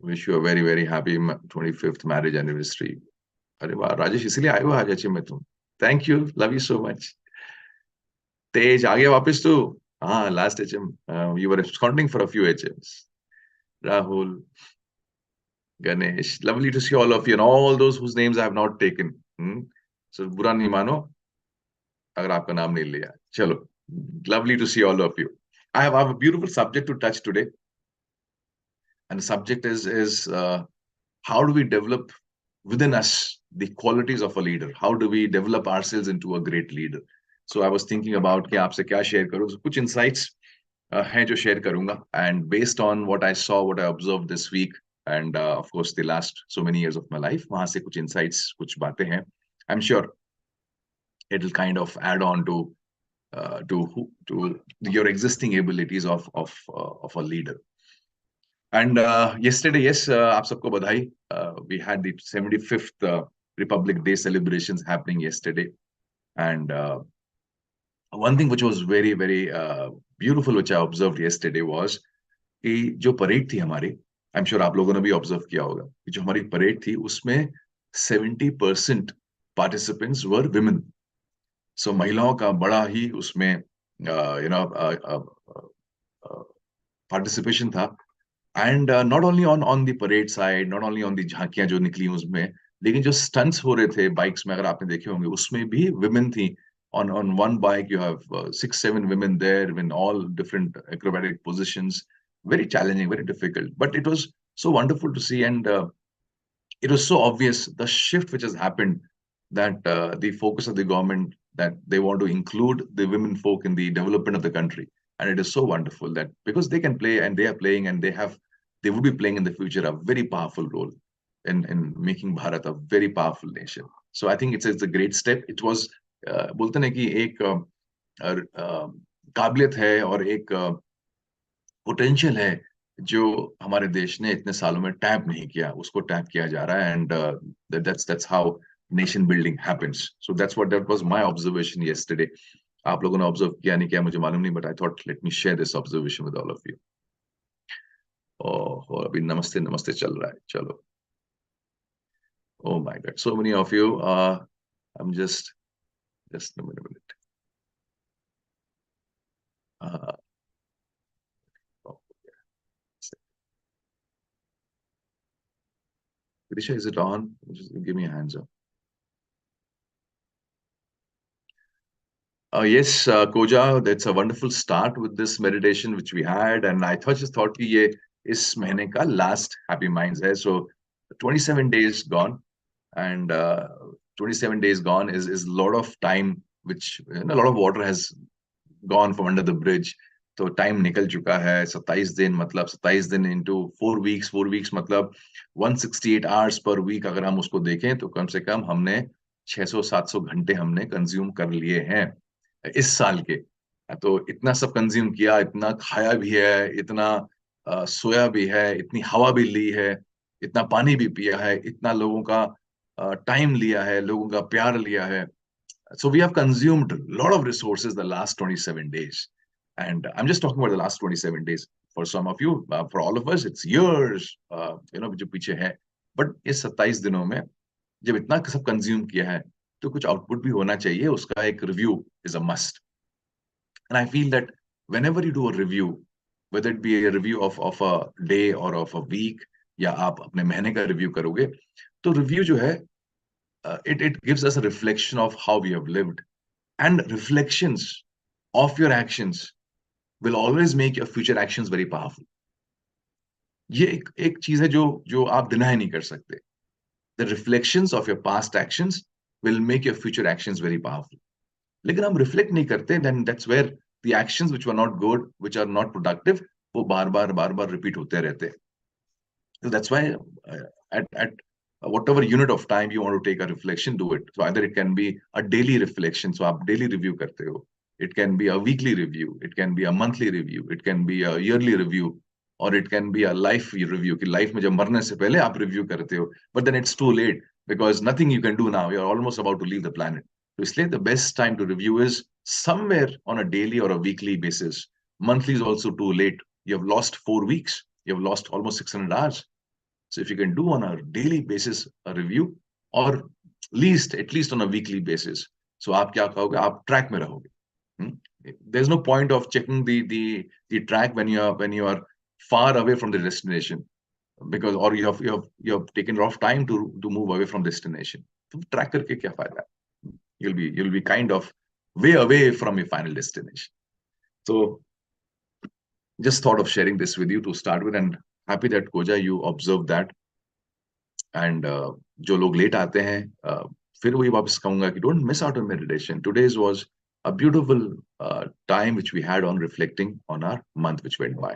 Wish you a very very happy 25th marriage anniversary. अरे वाह राजेश, इसलिए आए हो आज एचएम में तुम। Thank you, love you so much. तेज आ गया वापस तू। हाँ, last HM you were counting for a few HMs. Rahul, Ganesh, lovely to see all of you and all those whose names I have not taken. So बुरा नहीं मानो अगर आपका नाम नहीं लिया। चलो, lovely to see all of you. I have a beautiful subject to touch today, and the subject is how do we develop within us the qualities of a leader? How do we develop ourselves into a great leader? So I was thinking about कि आपसे क्या share करूँ। So, कुछ insights हैं जो share करूँगा, and based on what I saw, what I observed this week, and of course the last so many years of my life, वहाँ से कुछ insights, कुछ बातें हैं. I'm sure it'll kind of add on to your existing abilities of a leader. And yesterday, yes, आप सबको बधाई. We had the 75th Republic Day celebrations happening yesterday, and one thing which was very very beautiful, which I observed yesterday was कि जो parade थी हमारी, I am sure आप लोगों ने भी ऑब्जर्व किया होगा कि जो हमारी परेड थी उसमें 70% पार्टिसिपेंट्स वर विमेन. सो महिलाओं का बड़ा ही उसमें यू नो पार्टिसिपेशन था. And not only on the parade side, not only on the झांकियां जो निकली उसमें, लेकिन जो स्टंट्स हो रहे थे बाइक्स में, अगर आपने देखे होंगे, उसमें भी विमेन थी. On one bike you have 6 7 women there in all different acrobatic positions. Very challenging, very difficult, but it was so wonderful to see. And it was so obvious the shift which has happened, that the focus of the government, that they want to include the women folk in the development of the country. And it is so wonderful that because they can play, and they are playing, and they will be playing in the future a very powerful role in making Bharat a very powerful nation. So I think it's a great step. It was बोलते ना कि एक काबिलियत है और एक potential है जो हमारे देश ने इतने सालों में टैप नहीं किया, उसको टैप किया जा रहा है. And that's how nation building happens. So that was my observation yesterday. आप लोगों ने ऑब्जर्व किया नहीं किया मुझे मालूम नहीं, but I thought let me share this observation with all of you. Oh, अभी नमस्ते नमस्ते चल रहा है. चलो. Oh my God, so many of you. I'm just a minute. Uh, oh, Vidisha, is it on? Just give me a hands up. Yes, Koja, that's a wonderful start with this meditation which we had, and I just thought कि ये इस महीने का last Happy Minds है. So 27 days gone, and 27 days gone is a lot of time, which a lot of water has gone from under the bridge. तो time निकल चुका है. 27 दिन मतलब 27 दिन इंटू 4 weeks, 4 weeks मतलब 168 hours पर वीक. अगर हम उसको देखें तो कम से कम हमने 600-700 घंटे हमने कंज्यूम कर लिए हैं इस साल के. तो इतना सब कंज्यूम किया, इतना खाया भी है, इतना सोया भी है, इतनी हवा भी ली है, इतना पानी भी पिया है, इतना लोगों का टाइम लिया है, लोगों का प्यार लिया है. So we have consumed a lot of resources the last 27 days. And I'm just talking about the last 27 days. For some of you, for all of us, it's years, जो पीछे है. But इस 27 दिनों में जब इतना सब कंज्यूम किया है, तो कुछ आउटपुट भी होना चाहिए. उसका एक review is a must. And I feel that whenever you do a review, whether it be a review of a day or of a week, या आप अपने महीने का रिव्यू करोगे, तो रिव्यू जो है, it gives us a reflection of how we have lived, and reflections of your actions will always make your future actions very powerful. ये एक चीज है जो जो आप डिनाई नहीं कर सकते. The reflections of your past actions will make your future actions very powerful. लेकिन हम रिफ्लेक्ट नहीं करते, then that's where the actions which were not good, which are not productive, वो बार बार रिपीट होते रहते हैं. So that's why at whatever unit of time you want to take a reflection, do it. So either it can be a daily reflection, so आप daily review करते हो. It can be a weekly review. It can be a monthly review. It can be a yearly review, or it can be a life review. कि life में जब मरने से पहले आप review करते हो. But then it's too late because nothing you can do now. You're almost about to leave the planet. So इसलिए the best time to review is somewhere on a daily or a weekly basis. Monthly is also too late. You have lost 4 weeks. You have lost almost 600 hours. So if you can do on a daily basis a review, or at least on a weekly basis, so आप क्या कहोगे, आप track में रहोगे. There's no point of checking the track when you are far away from the destination, because or you have taken a lot of time to move away from destination. तो track करके क्या फायदा? You'll be kind of way away from your final destination. So just thought of sharing this with you to start with, and happy that Koja you observed that. And जो लोग late आते हैं, फिर वही वापस कहूंगा कि don't miss out on meditation. Today's was a beautiful time which we had on reflecting on our month which went by.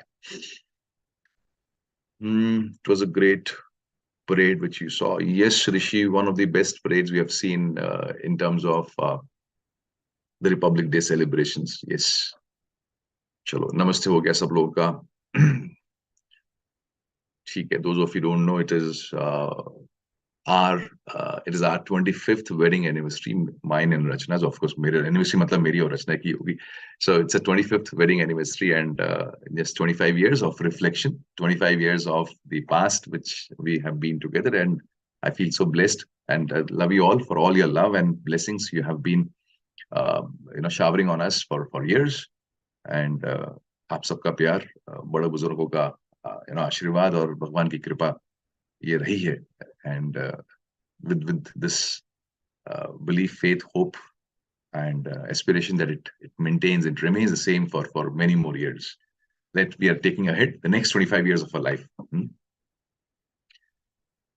It was a great parade which you saw. Yes, Rishi, one of the best parades we have seen in terms of the Republic Day celebrations. Yes. चलो नमस्ते हो गया सब लोगों का. ठीक है. Those of you don't know, it is our 25th wedding anniversary, mine and Rachna's. Of course, मेरे anniversary मतलब मेरी और रचना की होगी. So it's a 25th wedding anniversary, and just 25 years of reflection, 25 years of the past which we have been together, and I feel so blessed, and I love you all for all your love and blessings you have been showering on us for years. And आप सबका प्यार, बड़े बुजुर्गों का आशीर्वाद और भगवान की कृपा ये रही है. And with this belief, faith, hope, and aspiration that it maintains, it remains the same for many more years, that we are taking ahead the next 25 years of our life.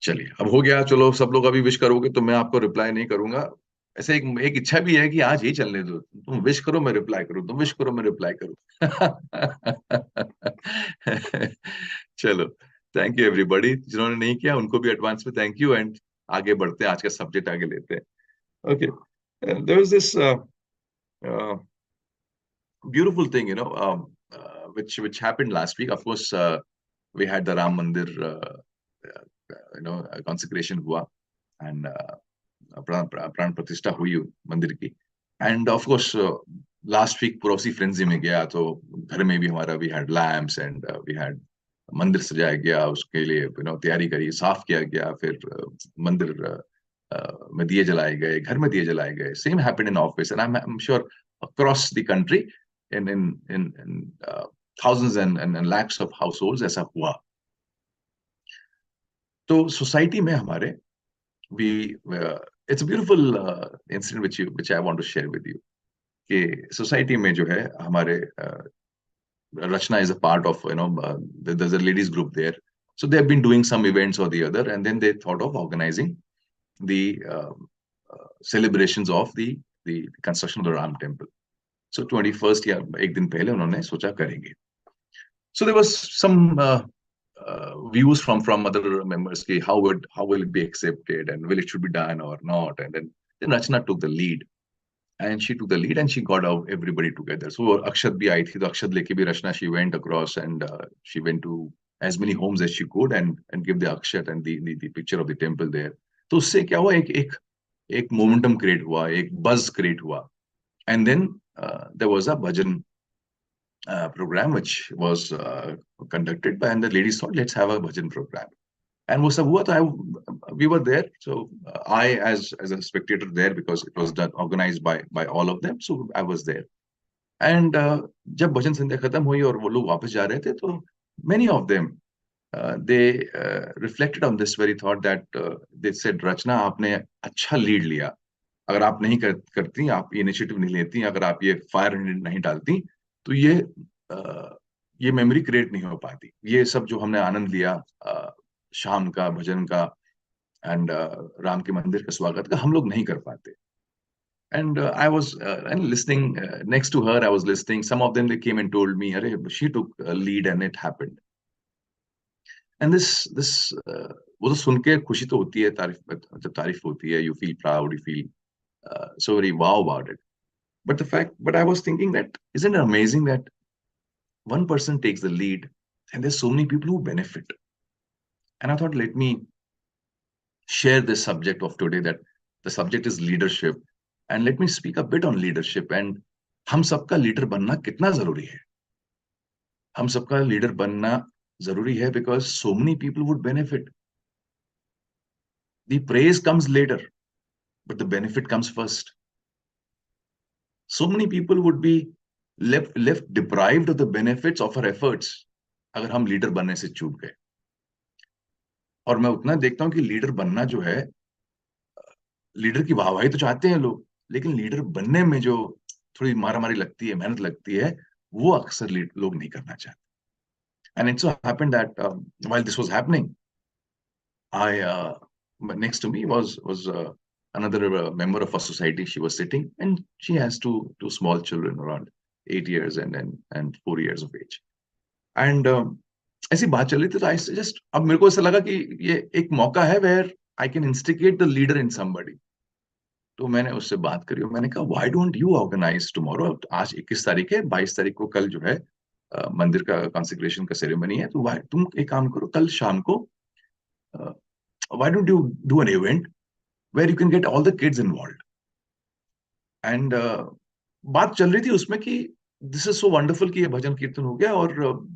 चलिए, अब हो गया. चलो सब लोग अभी विश करोगे तो मैं आपको रिप्लाई नहीं करूंगा. ऐसे एक इच्छा भी है कि आज ही चलने दो. तुम विश करो मैं रिप्लाई करूं, तुम विश करो मैं रिप्लाई करूं. चलो, थैंक यू एवरीबॉडी. जिन्होंने नहीं किया उनको भी एडवांस में थैंक यू. एंड आगे बढ़ते हैं, आज का सब्जेक्ट आगे लेते हैं. Okay, there was this beautiful thing, which happened last week. Of course, we had the Ram Mandir, consecration हुआ, and प्राण प्रतिष्ठा हुई मंदिर की. And of course last week पूरा उसी फ्रेंजी में गया. तो घर में भी हमारा we had lamps, and we had मंदिर सजाया गया, उसके लिए तैयारी करी, साफ किया गया. फिर मंदिर में दिए जलाए गए, घर में दिए जलाए गए. Same happened in office, and I am sure across the country in thousands and lakhs of households ऐसा हुआ. तो सोसाइटी में हमारे it's a beautiful incident which I want to share with you. कि सोसाइटी में जो है हमारे Rachna is a part of, there's a ladies group there. So they have been doing some events or the other, and then they thought of organizing the celebrations of the construction of the Ram temple. So 21st या एक दिन पहले उन्होंने सोचा करेंगे. So there was some views from other members कि how will it be accepted, and will it should be done or not. And then Rachna took the lead, and she took the lead, and she got everybody together. So Akshat भी आई थी, तो अक्षत लेके भी Rachna she went across, and she went to as many homes as she could and give the Akshat and the picture of the temple there. तो उससे क्या हुआ, एक momentum create हुआ, एक buzz create हुआ. And then there was a bhajan program which was conducted by, and the ladies thought, let's have a bhajan program. And वो सब हुआ, तो we were there. So I as a spectator there, because it was done organized by all of them. So I was there. And जब भजन संध्या खत्म हुई और वो लोग वापस जा रहे थे, तो many of them they reflected on this very thought that they said, Rachna, आपने अच्छा लीड लिया. अगर आप नहीं करती, आप ये इनिशिएटिव नहीं लेती, अगर आप ये फायर नहीं डालती, तो ये मेमोरी क्रिएट नहीं हो पाती. ये सब जो हमने आनंद लिया शाम का भजन का एंड राम के मंदिर का स्वागत का, हम लोग नहीं कर पाते. And I was listening next to her. I was listening. Some of them, they came and told me, "Arey, she took a lead and it happened." And this वो तो सुन के खुशी तो होती है, जब तारीफ होती है, you feel proud, you feel so very wow about it. But I was thinking that, isn't it amazing that one person takes the lead and there's so many people who benefit. And I thought, let me share this subject of today, that the subject is leadership, and let me speak a bit on leadership. And हम सबका leader बनना कितना जरूरी है. हम सबका leader बनना जरूरी है because so many people would benefit. The praise comes later, but the benefit comes first. So many people would be left deprived of the benefits of our efforts अगर हम लीडर बनने से चूक गए. और मैं उतना देखता हूं कि लीडर बनना जो है, लीडर की वाहवाही तो चाहते हैं लोग, लेकिन लीडर बनने में जो थोड़ी मारामारी लगती है, मेहनत लगती है, वो अक्सर लोग नहीं करना चाहते. And it so happened that while this was happening, I next to me was another member of a society. She was sitting, and she has two small children around 8 years and 4 years of age. And ऐसी बात चल रही थी, तो I just, अब मेरे को ऐसा लगा कि ये एक मौका है where I can instigate the leader in somebody. तो मैंने उससे बात करी और मैंने कहा why don't you organise tomorrow. आज 21 तारीख है, 22 तारीख को कल जो है मंदिर का कॉन्सेक्रेशन का सेरेमनी है, तो तुम एक काम करो, कल शाम को why don't you do an event where you can get all the kids involved. And बात चल रही थी उसमें कि this is so wonderful कि ये भजन कीर्तन हो गया, और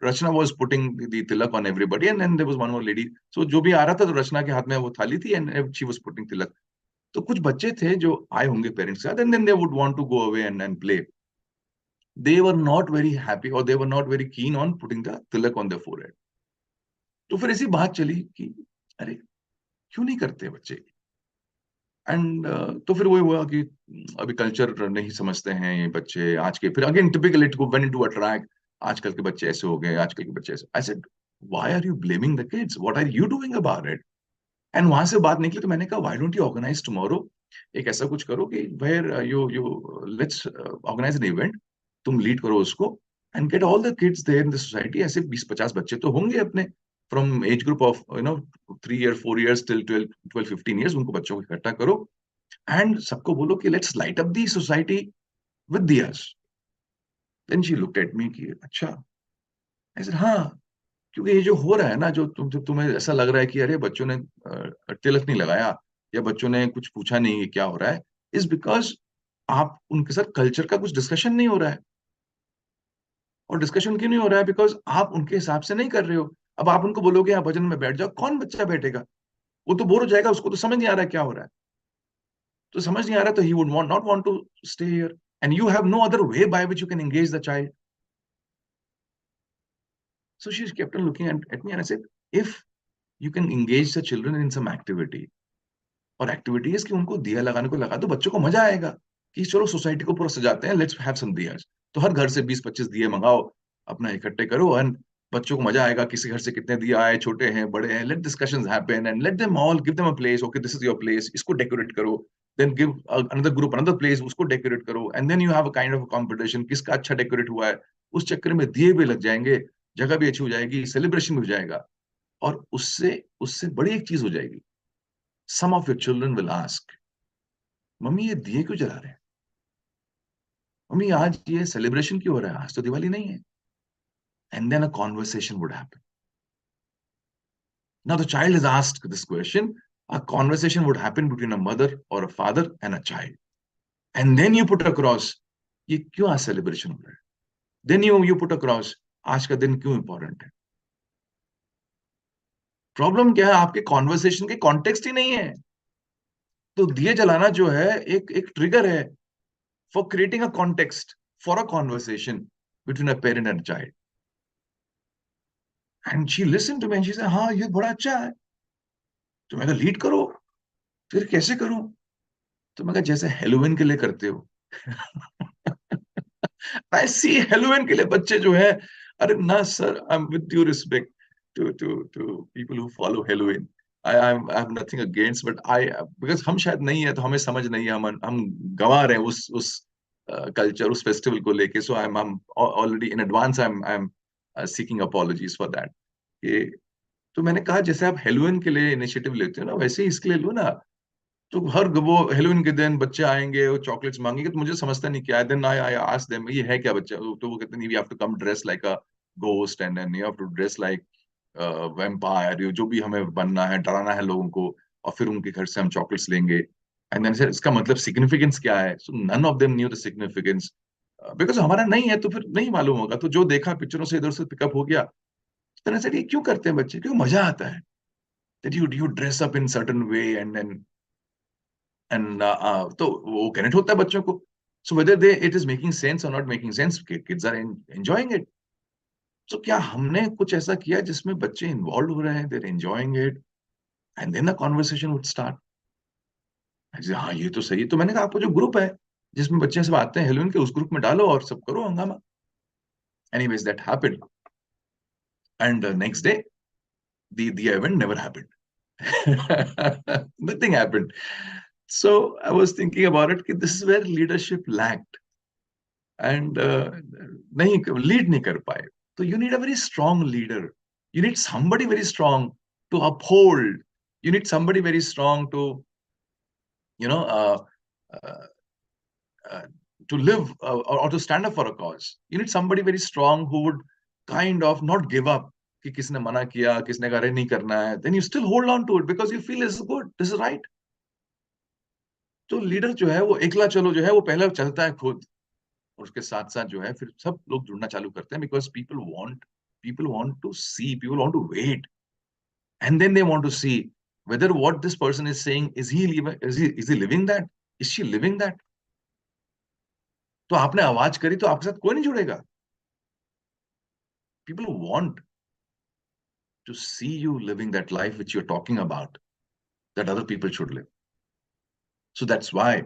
रचना was putting the tilak on everybody, and then there was one more lady. So जो भी आ रहा था, तो रचना के हाथ में वो थाली थी, and she was putting tilak. तो कुछ बच्चे थे जो आए होंगे पेरेंट्स के साथ, and then they would want to go away and play. They were not very happy, or they were not very keen on putting the tilak on their forehead. तो फिर ऐसी बात चली कि अरे क्यों नहीं करते बच्चे. एंड तो फिर वो हुआ कि अभी कल्चर नहीं समझते हैं ये बच्चे आज के. फिर again typical it went into a track. आजकल के बच्चे ऐसे हो गए, आजकल के बच्चे ऐसे. I said why are you blaming the kids, what are you doing about it. And वहां से बात निकली, तो मैंने कहा why don't you organise tomorrow, एक ऐसा कुछ करो कि where you you let's organise an event, तुम लीड करो उसको, and get all the kids there in the society. ऐसे 20-50 बच्चे तो होंगे अपने, from age group of 3 year 4 years till 12-15 years, उनको बच्चों को इकट्ठा करो, एंड सबको बोलो कि let's light up the society with diyas. Then she looked at me कि अच्छा. आई सेड हाँ, क्योंकि ये जो हो रहा है ना, जो तुम्हें ऐसा लग रहा है कि अरे बच्चों ने तिलक नहीं लगाया, या बच्चों ने कुछ पूछा नहीं कि क्या हो रहा है, इज बिकॉज आप उनके साथ कल्चर का कुछ डिस्कशन नहीं हो रहा है. और डिस्कशन क्यों नहीं हो रहा है? बिकॉज आप उनके हिसाब से नहीं कर रहे हो. अब आप उनको बोलोगे यहाँ भजन में बैठ जाओ, कौन बच्चा बैठेगा? वो तो बोर हो जाएगा, उसको तो समझ नहीं आ रहा है क्या हो रहा है. तो समझ नहीं आ रहा, तो he would not want to stay here, and you have no other way by which you can engage the child. So she kept on looking at me, and I said, if you can engage the children in some activity, और activities कि उनको दिया लगाने को लगा दो, बच्चों को मजा आएगा कि चलो सोसाइटी को पूरा सजाते हैं, लेट्स हैव सम दियास. तो हर घर से 20-25 दिए मंगाओ, अपना इकट्ठे करो, एंड बच्चों को मजा आएगा. किसी घर से कितने दिया आए, छोटे हैं बड़े हैं, let discussions happen, and let them all give them a place. Okay, this is your place, इसको डेकोरेट करो. Then give another group another place, उसको डेकोरेट करो, and then you have a kind of competition, किसका अच्छा decorate हुआ है. उस चक्कर में दिए भी लग जाएंगे, जगह भी अच्छी हो जाएगी, सेलिब्रेशन भी हो जाएगा. और उससे उससे बड़ी एक चीज हो जाएगी. Some of your children will ask, mummy ये दिए क्यों जला रहे हैं? मम्मी आज ये सेलिब्रेशन क्यों हो रहा है? आज तो दिवाली नहीं है. And then a conversation would happen. Now the child is asked this question, a conversation would happen between a mother or a father and a child. And then you put across, ये क्यों आज celebration हो रहा है? Then you put across, आज का दिन क्यों इंपॉर्टेंट है? प्रॉब्लम क्या है? आपके कॉन्वर्सेशन के कॉन्टेक्स्ट ही नहीं है. तो दिए जलाना जो है एक एक ट्रिगर है for creating a context for a conversation between a parent and a child. And she listened to me and she said, हाँ ये बड़ा अच्छा है. तो मैं कहा लीड करो. फिर कैसे करूं? तो मैं कहा जैसे हेलोविन के लिए करते हो. आई सी हेलोविन के लिए बच्चे जो है, अरे ना sir, I am with due respect to people who follow Halloween, I have nothing against, but I because हम शायद नहीं है, तो हमें समझ नहीं है, हम गंवा रहे हैं उस कल्चर, उस फेस्टिवल को लेके. So I am already in advance, I am seeking apologies for that. कि तो मैंने कहा जैसे आप हेलोविन के लिए इनिशिएटिव लेते हो ना, वैसे ही इसके लिए लो ना. तो हर वो हेलोविन के दिन बच्चे आएंगे, वो चॉकलेट्स मांगेंगे, तो मुझे समझता नहीं क्या है. देन आई आस्क देम ये है क्या बच्चा, तो वो कहते हैं you have to come dress like a ghost, and then you have to dress like vampire, जो भी हमें बनना है, डराना है लोगों को, और फिर उनके घर से हम चॉकलेट्स लेंगे. एंड देन सर इसका मतलब सिग्निफिकेंस क्या है? So none of them knew the significance, because हमारा नहीं है, तो फिर नहीं मालूम होगा. तो जो देखा पिक्चरों से इधर से पिकअप हो गया. तो सर ये क्यों करते हैं बच्चे? क्यों मजा आता है. that you dress up in certain way and तो वो कनेक्ट होता है बच्चों को. So whether they it is making sense or not making sense, kids are enjoying it. So क्या हमने कुछ ऐसा किया जिसमें बच्चे इन्वॉल्व हो रहे हैं, they're enjoying it, and then the conversation would start. हाँ ये तो सही है. तो मैंने कहा आपका जो ग्रुप है जिसमें बच्चे सब आते हैं हेलोइन के, उस ग्रुप में डालो और सब करो हंगामा. Anyways, that happened, and next day the event never happened. Nothing happened. So I was thinking about it. This is where leadership lacked, and नहीं lead नहीं कर पाए. So you need a very strong leader. You need somebody very strong to uphold. You need somebody very strong to, you know, uh, uh, to live or to stand up for a cause. You need somebody very strong who would kind of not give up. कि किसने मना किया, किसने कहा नहीं करना है, then you still hold on to it because you feel this is good, this is right. तो लीडर जो है वो एकला चलो जो है वो पहले चलता है खुद, और उसके साथ साथ जो है फिर सब लोग जुड़ना चालू करते हैं because people want to see, people want to wait, and then they want to see whether what this person is saying is he living that, is she living that. तो आपने आवाज करी तो आपके साथ कोई नहीं जुड़ेगा. People want to see you living that life which you're talking about, that other people should live. So that's why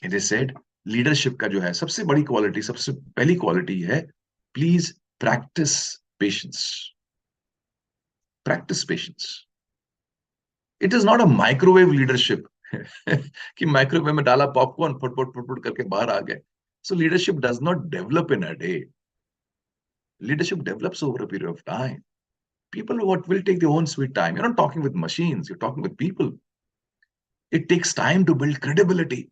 it is said leadership का जो है सबसे बड़ी क्वालिटी, सबसे पहली क्वालिटी है, please practice patience. Practice patience. It is not a microwave leadership कि microwave में डाला popcorn foot foot foot foot करके बाहर आ गए. So leadership does not develop in a day. Leadership develops over a period of time. People what will take their own sweet time. You're not talking with machines, you're talking with people. It takes time to build credibility.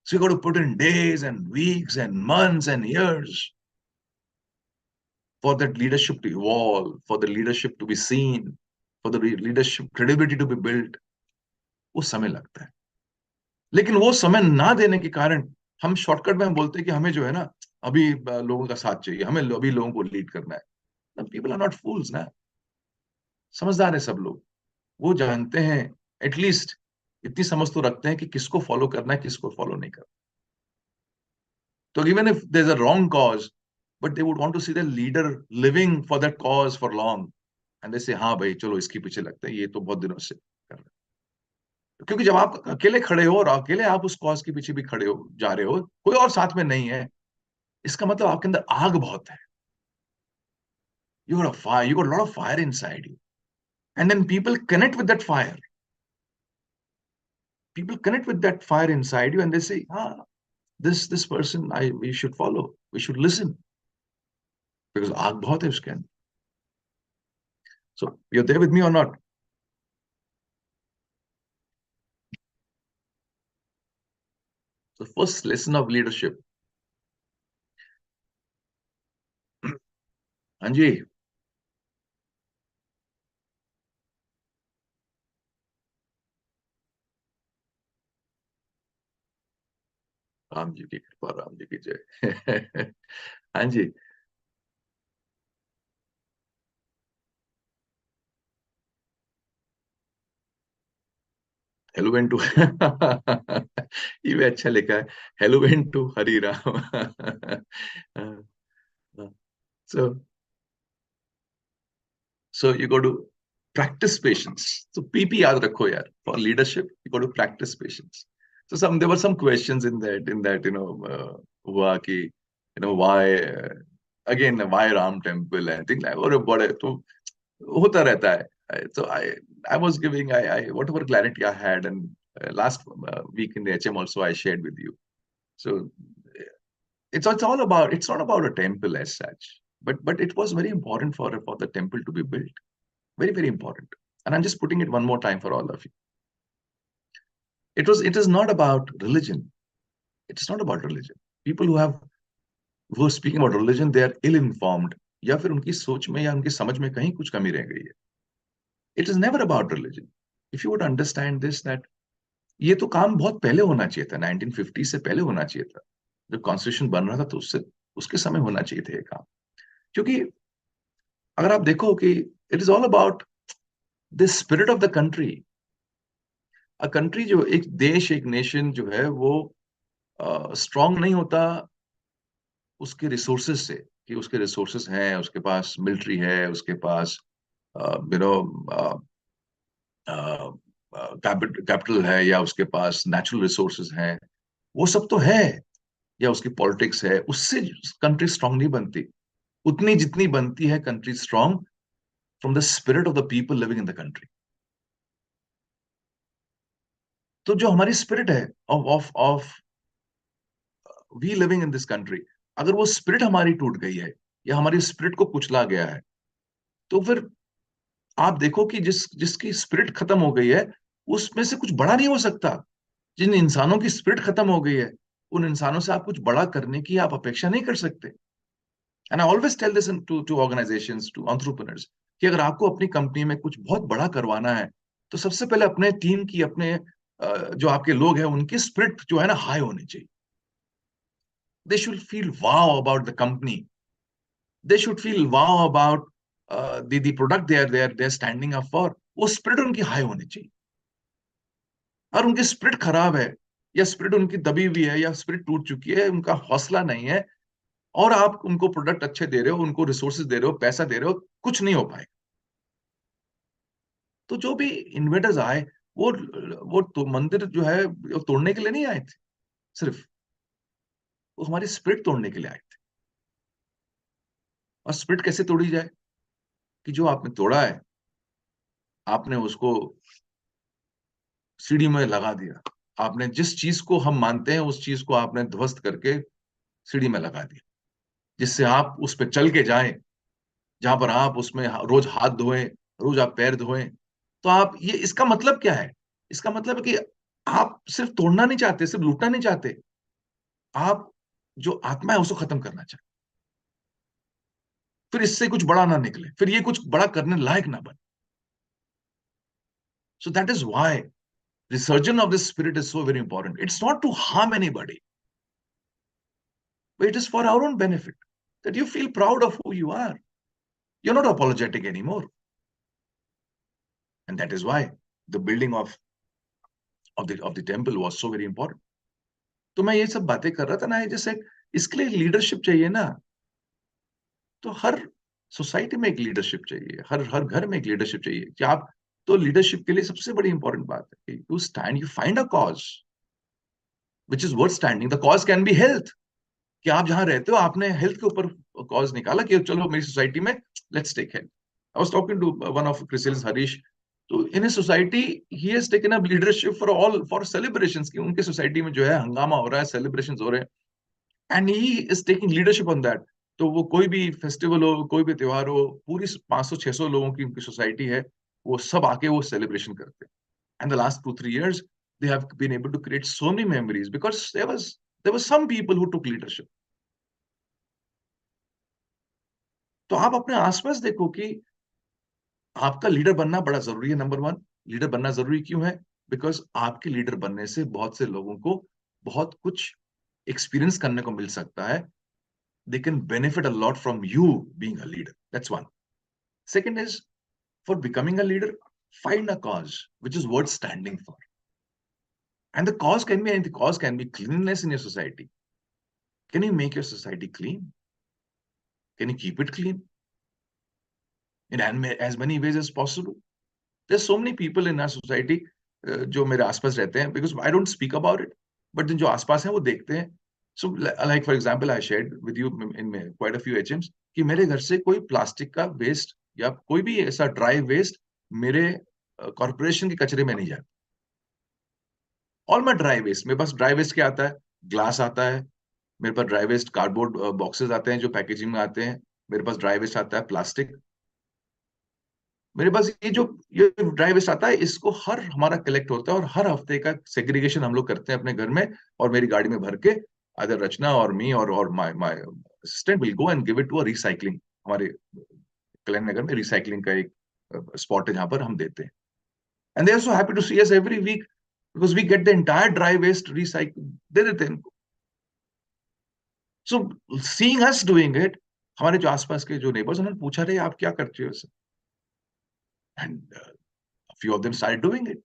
So you got to put in days and weeks and months and years for that leadership to evolve, for the leadership to be seen, for the leadership credibility to be built. वो समय लगता है. लेकिन वो समय ना देने के कारण हम शॉर्टकट में हम बोलते हैं कि हमें जो है ना अभी लोगों का साथ चाहिए, हमें अभी लोगों को लीड करना है. पीपल आर नॉट फूल्स ना. समझदार है सब लोग. वो जानते हैं, एटलीस्ट इतनी समझ तो रखते हैं कि किसको फॉलो करना है, किसको फॉलो नहीं करना. So even if there's a wrong cause, but they would want to see the leader living for that cause for long, and they say, हाँ भाई चलो इसके पीछे लगता है, ये तो बहुत दिनों से कर रहे हैं. क्योंकि जब आप अकेले खड़े हो और अकेले आप उस कॉज के पीछे भी खड़े हो जा रहे हो, कोई और साथ में नहीं है, इसका मतलब आपके अंदर आग बहुत है. You got a fire, you got a lot of fire inside you, and then people connect with that fire. People connect with that fire inside you, and they say, this person we should follow, we should listen, because आग बहुत है उसके अंदर. So you're there with me or not? The first lesson of leadership. हाँ जी. राम जी की कृपा, राम जी की जय. हाँ जी. हेलो वेंटू. ये भी अच्छा लिखा है. Hello went to Hari Ram. so so you got to practice patience. So PP याद रखो यार. For leadership you got to practice patience. So there were some questions in that हुआ कि why again why Ram temple and things like. और बड़े तो होता रहता है. So I was giving I whatever clarity I had, and last week in the HM also I shared with you. So it's not about a temple as such, but it was very important for the temple to be built. Very, very important. And I'm just putting it one more time for all of you. It is not about religion. It's not about religion. People who are speaking about religion, they are ill informed, या फिर उनकी सोच में या उनकी समझ में कहीं कुछ कमी रह गई है. It is never about religion. If you would understand this, that ये तो काम बहुत पहले होना चाहिए था. 1950 से पहले होना चाहिए था. जब कॉन्स्टिट्यूशन बन रहा था तो उसके समय होना चाहिए था ये काम. क्योंकि अगर आप देखो कि it is all about the spirit of the country, a country जो एक देश, एक नेशन जो है वो स्ट्रांग नहीं होता उसके रिसोर्सेज से, कि उसके रिसोर्सेज हैं, उसके पास मिलिट्री है, उसके पास यू नो कैपिटल है, या उसके पास नेचुरल रिसोर्सेज हैं, वो सब तो है, या उसकी पॉलिटिक्स है, उससे कंट्री स्ट्रांग नहीं बनती। उतनी जितनी बनती है country strong from the spirit of the people living in the country. तो जो हमारी स्पिरिट है of of of we living in this country, अगर वो स्पिरिट हमारी टूट गई है या हमारी स्पिरिट को कुचला गया है, तो फिर आप देखो कि जिसकी स्पिरिट खत्म हो गई है, उसमें से कुछ बड़ा नहीं हो सकता। जिन इंसानों की स्पिरिट खत्म हो गई है, उन इंसानों से आप कुछ बड़ा करने की आप अपेक्षा नहीं कर सकते। And I always tell this to to organisations, to entrepreneurs, कि अगर आपको अपनी कंपनी में कुछ बहुत बड़ा करवाना है, तो सबसे पहले अपने टीम की, अपने जो आपके लोग हैं, उनकी स्पिरिट जो है ना हाई होनी चाहिए। They should feel wow about the company, they should feel wow about the product they are standing up for. वो स्पिरिट उनकी हाई होनी चाहिए। और उनकी स्पिरिट खराब है, या स्पिरिट उनकी दबी हुई है, या स्पिरिट टूट चुकी है, उनका हौसला नहीं है, और आप उनको प्रोडक्ट अच्छे दे रहे हो, उनको रिसोर्सेज दे रहे हो, पैसा दे रहे हो, कुछ नहीं हो पाए। तो जो भी इन्वेडर्स आए, वो वो तो मंदिर जो है वो तोड़ने के लिए नहीं आए थे सिर्फ, वो हमारी स्पिरिट तोड़ने के लिए आए थे। और स्पिरिट कैसे तोड़ी जाए? कि जो आपने तोड़ा है, आपने उसको सीढ़ी में लगा दिया। आपने जिस चीज को हम मानते हैं, उस चीज को आपने ध्वस्त करके सीढ़ी में लगा दिया, जिससे आप उस पे चल के जाएं, जहां पर आप उसमें रोज हाथ धोएं, रोज आप पैर धोएं। तो आप ये, इसका मतलब क्या है? इसका मतलब है कि आप सिर्फ तोड़ना नहीं चाहते, सिर्फ लूटना नहीं चाहते, आप जो आत्मा है उसको खत्म करना चाहते। फिर इससे कुछ बड़ा ना निकले, फिर ये कुछ बड़ा करने लायक ना बने। So that is why resurgence of this spirit is so very important. It's not to harm anybody, but it is for our own benefit, that you feel proud of who you are. You're not apologetic anymore. And that is why the building of the temple was so very important. तो मैं ये सब बातें कर रहा था ना, जैसे इसके लिए लीडरशिप चाहिए ना। तो हर सोसाइटी में एक लीडरशिप चाहिए, हर हर घर में एक लीडरशिप चाहिए कि आप, तो लीडरशिप के लिए सबसे बड़ी इंपॉर्टेंट बात है, you stand, you find a cause which is worth standing. The cause can be health, कि आप जहां रहते हो, आपने हेल्थ के ऊपर कॉज निकाला कि चलो मेरी सोसाइटी में let's take health. I was talking to one of CRISIL's, Harish. तो in society he has taken up leadership for all, for celebrations, की उनके सोसाइटी में जो है हंगामा हो रहा है, सेलिब्रेशंस हो रहे हैं, and he is taking leadership on that. तो वो कोई भी फेस्टिवल हो, कोई भी त्योहार हो, पूरी 500-600 लोगों की उनकी सोसाइटी है, वो सब आके वो सेलिब्रेशन करते हैं। And the last 2-3 years they have been able to create so many memories because there was some people who took leadership. तो आप अपने आसपास देखो कि आपका लीडर बनना बड़ा जरूरी है। नंबर वन, लीडर बनना जरूरी क्यों है? बिकॉज आपके लीडर बनने से बहुत से लोगों को बहुत कुछ एक्सपीरियंस करने को मिल सकता है। They can benefit a lot from you being a leader, that's one. Second is, for becoming a leader, find a cause which is worth standing for. And the cause can be anything. The cause can be cleanliness in your society. Can you make your society clean? Can you keep it clean in as many ways as possible? There's so many people in our society जो मेरे आसपास रहते हैं, because I don't speak about it, but जो आसपास हैं वो देखते हैं। So like for example, I shared with you in quite a few HMs कि मेरे घर से कोई प्लास्टिक का वेस्ट या कोई भी ऐसा ड्राई वेस्ट मेरे कॉर्पोरेशन के कचरे में नहीं जाता। ऑल माई ड्राई वेस्ट, मेरे पास ड्राई वेस्ट क्या आता है? ग्लास आता है, मेरे पास ड्राई वेस्ट कार्डबोर्ड बॉक्सेस आते हैं जो पैकेजिंग में आते हैं, मेरे पास ड्राई वेस्ट आता है प्लास्टिक, मेरे पास ये ड्राई वेस्ट आता है, इसको हर हमारा कलेक्ट होता है, और हर हफ्ते का सेग्रीगेशन हम लोग करते हैं अपने घर में, और मेरी गाड़ी में भर के अदर रचना और मी और my my assistant will go and give it to a recycling. हमारे कल्याण नगर में रिसाइकलिंग का एक स्पॉट है जहां पर हम देते हैं, and they are so happy to see us every week because we get the entire dry waste recycle, दे देते हैं। So seeing us doing it, हमारे जो आसपास के जो नेबर्स, उन्होंने पूछा, रहे आप क्या करते हो? few of them started doing it.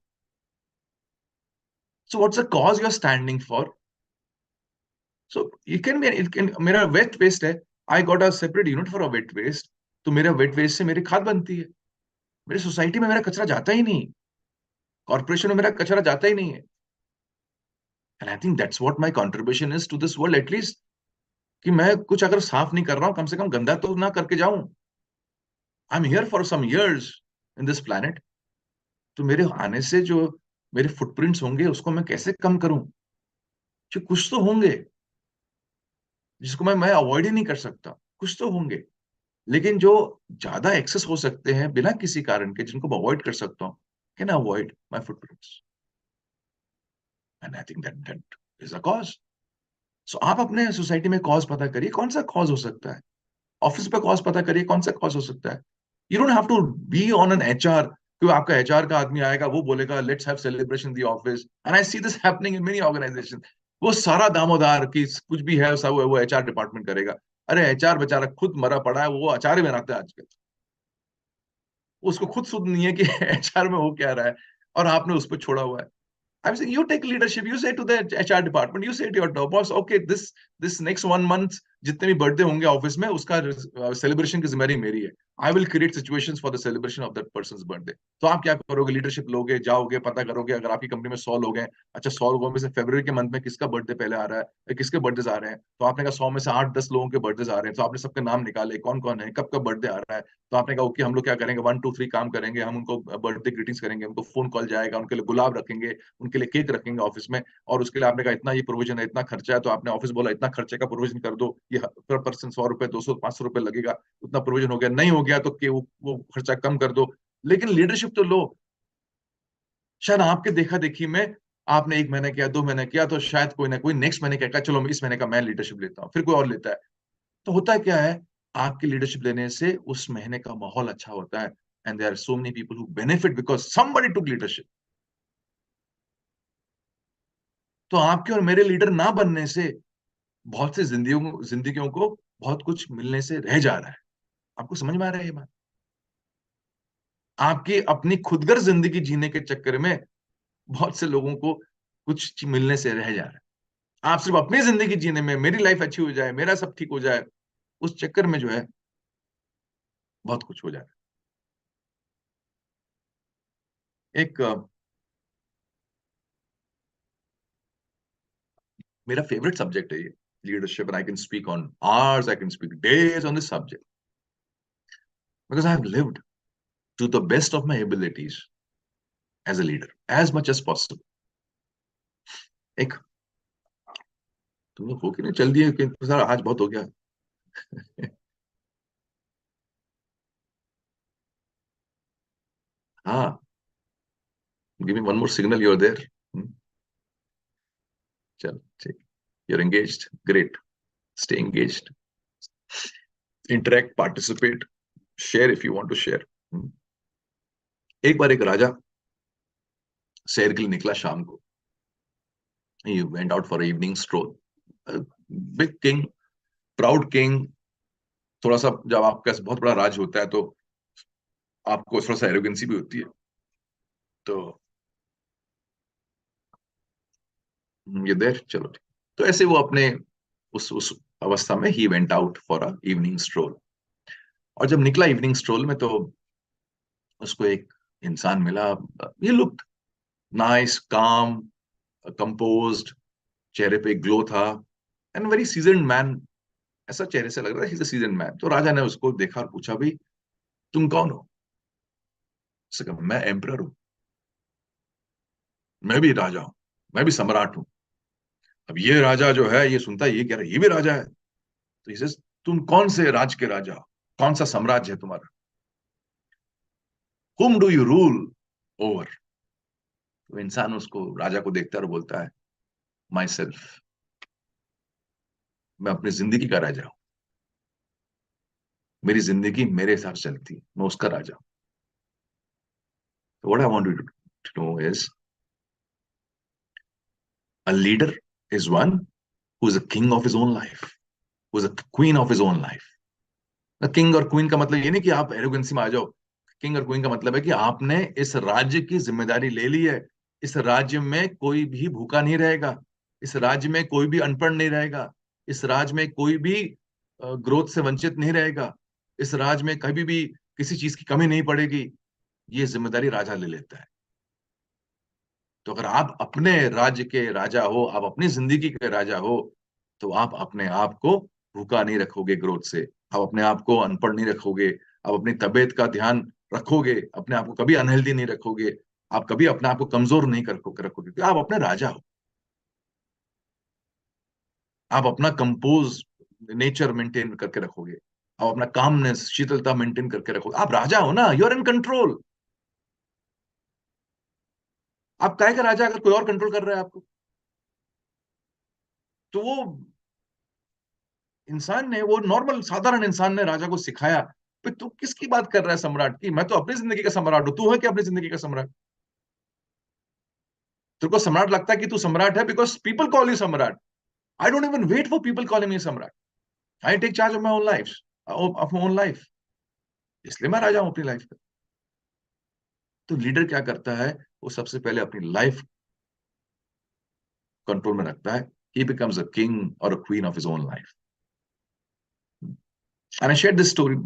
So what's the cause you're standing for? So it can मेरा wet waste है. I got a separate unit for a wet waste. तो मेरा wet waste से मेरी खाद बनती है. मेरी सोसाइटी में मेरा कचरा जाता ही नहीं. कॉर्पोरेशन में मेरा कचरा जाता ही नहीं है. And I think that's what my contribution is to this world, at least. कि मैं कुछ अगर साफ नहीं कर रहा हूं, कम से कम गंदा तो ना करके जाऊं. I'm here for some years in this planet. तो मेरे आने से जो मेरे फुटप्रिंट्स होंगे उसको मैं कैसे कम करूं? जो कुछ तो होंगे जिसको मैं अवॉइड ही नहीं कर सकता. कुछ तो होंगे. लेकिन जो ज्यादा एक्सेस हो सकते हैं बिना किसी कारण के, जिनको अवॉइड कर सकता हूं, can avoid my footprints. And I think that is a cause. So आप अपने सोसाइटी में कॉज पता करिए, कौन सा कॉज हो सकता है. ऑफिस पे कॉज पता करिए, कौन सा कॉज हो सकता है. You don't have to be on an HR. क्यों आपका एचआर का आदमी आएगा, वो बोलेगा let's have celebration the office. And I see this happening in many organisation. वो सारा दामोदार की कुछ भी है सब वो एचआर डिपार्टमेंट करेगा. अरे एचआर बेचारा खुद मरा पड़ा है, वो अचार ही बनाता है आजकल. उसको खुद सुध नहीं है कि एचआर में हो क्या रहा है, और आपने उस पर छोड़ा हुआ है. I'm saying you take leadership. You say to the HR department, you say to your top boss, okay, this next 1 month जितने भी बर्थडे होंगे ऑफिस में उसका सेलिब्रेशन की जिम्मेदारी मेरी है. I will create situations for the celebration of that persons birthday. तो आप क्या करोगे? लीडरशिप लोगे, जाओगे, पता करोगे अगर आपकी कंपनी में 100 लोग हैं. अच्छा 100 लोगों में से फरवरी के मंथ में किसका बर्थडे पहले आ रहा है, किसके बर्थडे आ रहे हैं. तो आपने कहा 100 में से 8-10 लोगों के बर्थडे आ रहे हैं. तो आपने सबके नाम निकाले कौन कौन है, कब कब बर्थडे आ रहा है. तो आपने कहा ओके हम लोग क्या करेंगे, 1 2 3 काम करेंगे. हम उनको बर्थडे ग्रीटिंग्स करेंगे, उनको फोन कॉल जाएगा, उनके लिए गुलाब रखेंगे, उनके लिए केक रखेंगे ऑफिस में. और उसके लिए आपने कहा इतना ये प्रोविजन है, इतना खर्चा है. तो आपने ऑफिस बोला इतना खर्चे का प्रोविजन कर दो, ये पर पर्सन 100 रुपए 200 500 रुपए लगेगा. उतना प्रोविजन हो गया. नहीं हो गया तो वो खर्चा कम कर दो. लेकिन लीडरशिप तो लो. शायद आपके देखा देखी में आपने 1 महीने किया, 2 महीने किया, तो शायद कोई ना कोई नेक्स्ट महीने कहेगा चलो इस महीने का मैं लीडरशिप लेता हूँ, फिर कोई और लेता है. तो होता है क्या है, आपकी लीडरशिप लेने से उस महीने का माहौल अच्छा होता है. And there are so many people who benefit because somebody took leadership. तो आपके और मेरे लीडर ना बनने से बहुत से जिंदगियों को बहुत कुछ मिलने से रह जा रहा है. आपको समझ में आ रहा है ये बात? आपकी अपनी खुदगर जिंदगी जीने के चक्कर में बहुत से लोगों को कुछ मिलने से रह जा रहा है. आप सिर्फ अपनी जिंदगी जीने में, मेरी लाइफ अच्छी हो जाए, मेरा सब ठीक हो जाए, उस चक्कर में जो है बहुत कुछ हो जा रहा है. एक मेरा फेवरेट सब्जेक्ट है ये, leadership. And I can speak on hours, I can speak days on this subject because I have lived to the best of my abilities as a leader as much as possible. एक तुम लोग हो कि नहीं चल दिए कि sir आज बहुत हो गया. हाँ, give me one more signal you are there. चल ठीक. You're engaged. Great. Stay engaged. Interact, participate, share if you want to share. एक बार एक राजा सैर के लिए निकला शाम को. He went out for an evening stroll. A big king, proud king. थोड़ा सा जब आपका बहुत बड़ा राज होता है तो आपको थोड़ा सा एरोगेंसी भी होती है. तो ये देर चलो ठीक. तो ऐसे वो अपने उस अवस्था में he went out for a evening stroll. और जब निकला इवनिंग स्ट्रोल में तो उसको एक इंसान मिला. ये लुक नाइस, काम, कंपोज्ड, चेहरे पे ग्लो था. And very seasoned man. ऐसा चेहरे से लग रहा है he is a seasoned man. तो राजा ने उसको देखा और पूछा भाई तुम कौन हो. उसने कहा मैं एम्परर हूं, मैं भी राजा हूं, मैं भी सम्राट हूं. अब ये राजा जो है ये सुनता है ये कह रहा है ये भी राजा है. तो इसे तुम कौन से राज के राजा, कौन सा साम्राज्य है तुम्हारा, whom do you rule over. तो इंसान उसको राजा को देखता है और बोलता है माई सेल्फ. मैं अपनी जिंदगी का राजा हूं. मेरी जिंदगी मेरे हिसाब से चलती है, मैं उसका राजा हूं. तो what I want you to know is a leader is one who is a king of his own life, who is a queen of his oन लाइफ. किंग और क्वीन का मतलब ये नहीं कि आप एरोगेंसी में आ जाओ किंग और क्वीन का मतलब है कि आपने इस राज्य की जिम्मेदारी ले ली है। इस राज्य में कोई भी भूखा नहीं रहेगा। इस राज्य में कोई भी अनपढ़ नहीं रहेगा। इस राज्य में कोई भी ग्रोथ से वंचित नहीं रहेगा। इस राज्य में कभी भी किसी चीज की कमी नहीं पड़ेगी। ये जिम्मेदारी राजा ले लेता है। तो अगर आप अपने राज्य के राजा हो, आप अपनी जिंदगी के राजा हो, तो आप अपने आप को भूखा नहीं रखोगे ग्रोथ से। आप अपने आप को अनपढ़ नहीं रखोगे। आप अपनी तबीयत का ध्यान रखोगे। अपने आप को कभी अनहेल्दी नहीं रखोगे। आप कभी अपने आप को कमजोर नहीं रखोगे, क्योंकि आप अपने राजा हो। आप अपना कंपोज नेचर मेंटेन करके रखोगे। आप अपना कामनेस, शीतलता मेंटेन करके रखोगे। आप राजा हो ना, यू आर इन कंट्रोल। आप काहे का राजा अगर कोई और कंट्रोल कर रहा है आपको? तो वो इंसान ने, वो नॉर्मल साधारण इंसान ने राजा को सिखाया, भाई तू किसकी बात कर रहा है सम्राट की? मैं तो अपनी जिंदगी का सम्राट हूं। तू है क्या अपनी जिंदगी का सम्राट? तेरे को सम्राट लगता है कि तू सम्राट है बिकॉज पीपल कॉल यू सम्राट। I don't even wait for people calling me सम्राट। I take charge of my own life, of my own life. इसलिए मैं राजा हूं अपनी लाइफ का। तो लीडर क्या करता है? वो सबसे पहले अपनी लाइफ कंट्रोल में रखता है। ही बिकम्स अ किंग और a queen of his own life. And I shared this story.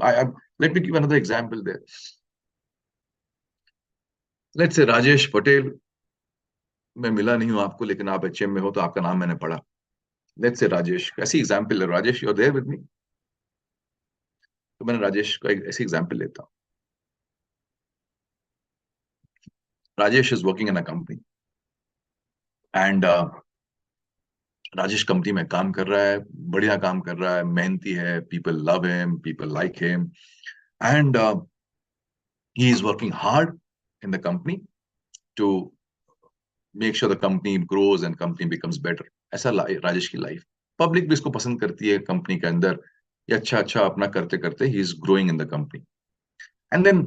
Let me give another example there. Let's say Rajesh Patel, मैं मिला नहीं हूं आपको, लेकिन आप एचएम में हो तो आपका नाम मैंने पढ़ा। लेट्स से राजेश, ऐसी एग्जांपल है। Rajesh, you are there with me. तो मैंने राजेश का एक ऐसी एग्जांपल लेता हूँ। Rajesh is working in a company and Rajesh company में काम कर रहा है, बढ़िया काम कर रहा है, मेहनती है, people love him, people like him, and he is working hard in the company to make sure the company grows and company becomes better. ऐसा राजेश की लाइफ। पब्लिक भी इसको पसंद करती है कंपनी के अंदर। ये अच्छा अच्छा अपना करते करते he is growing in the company. And then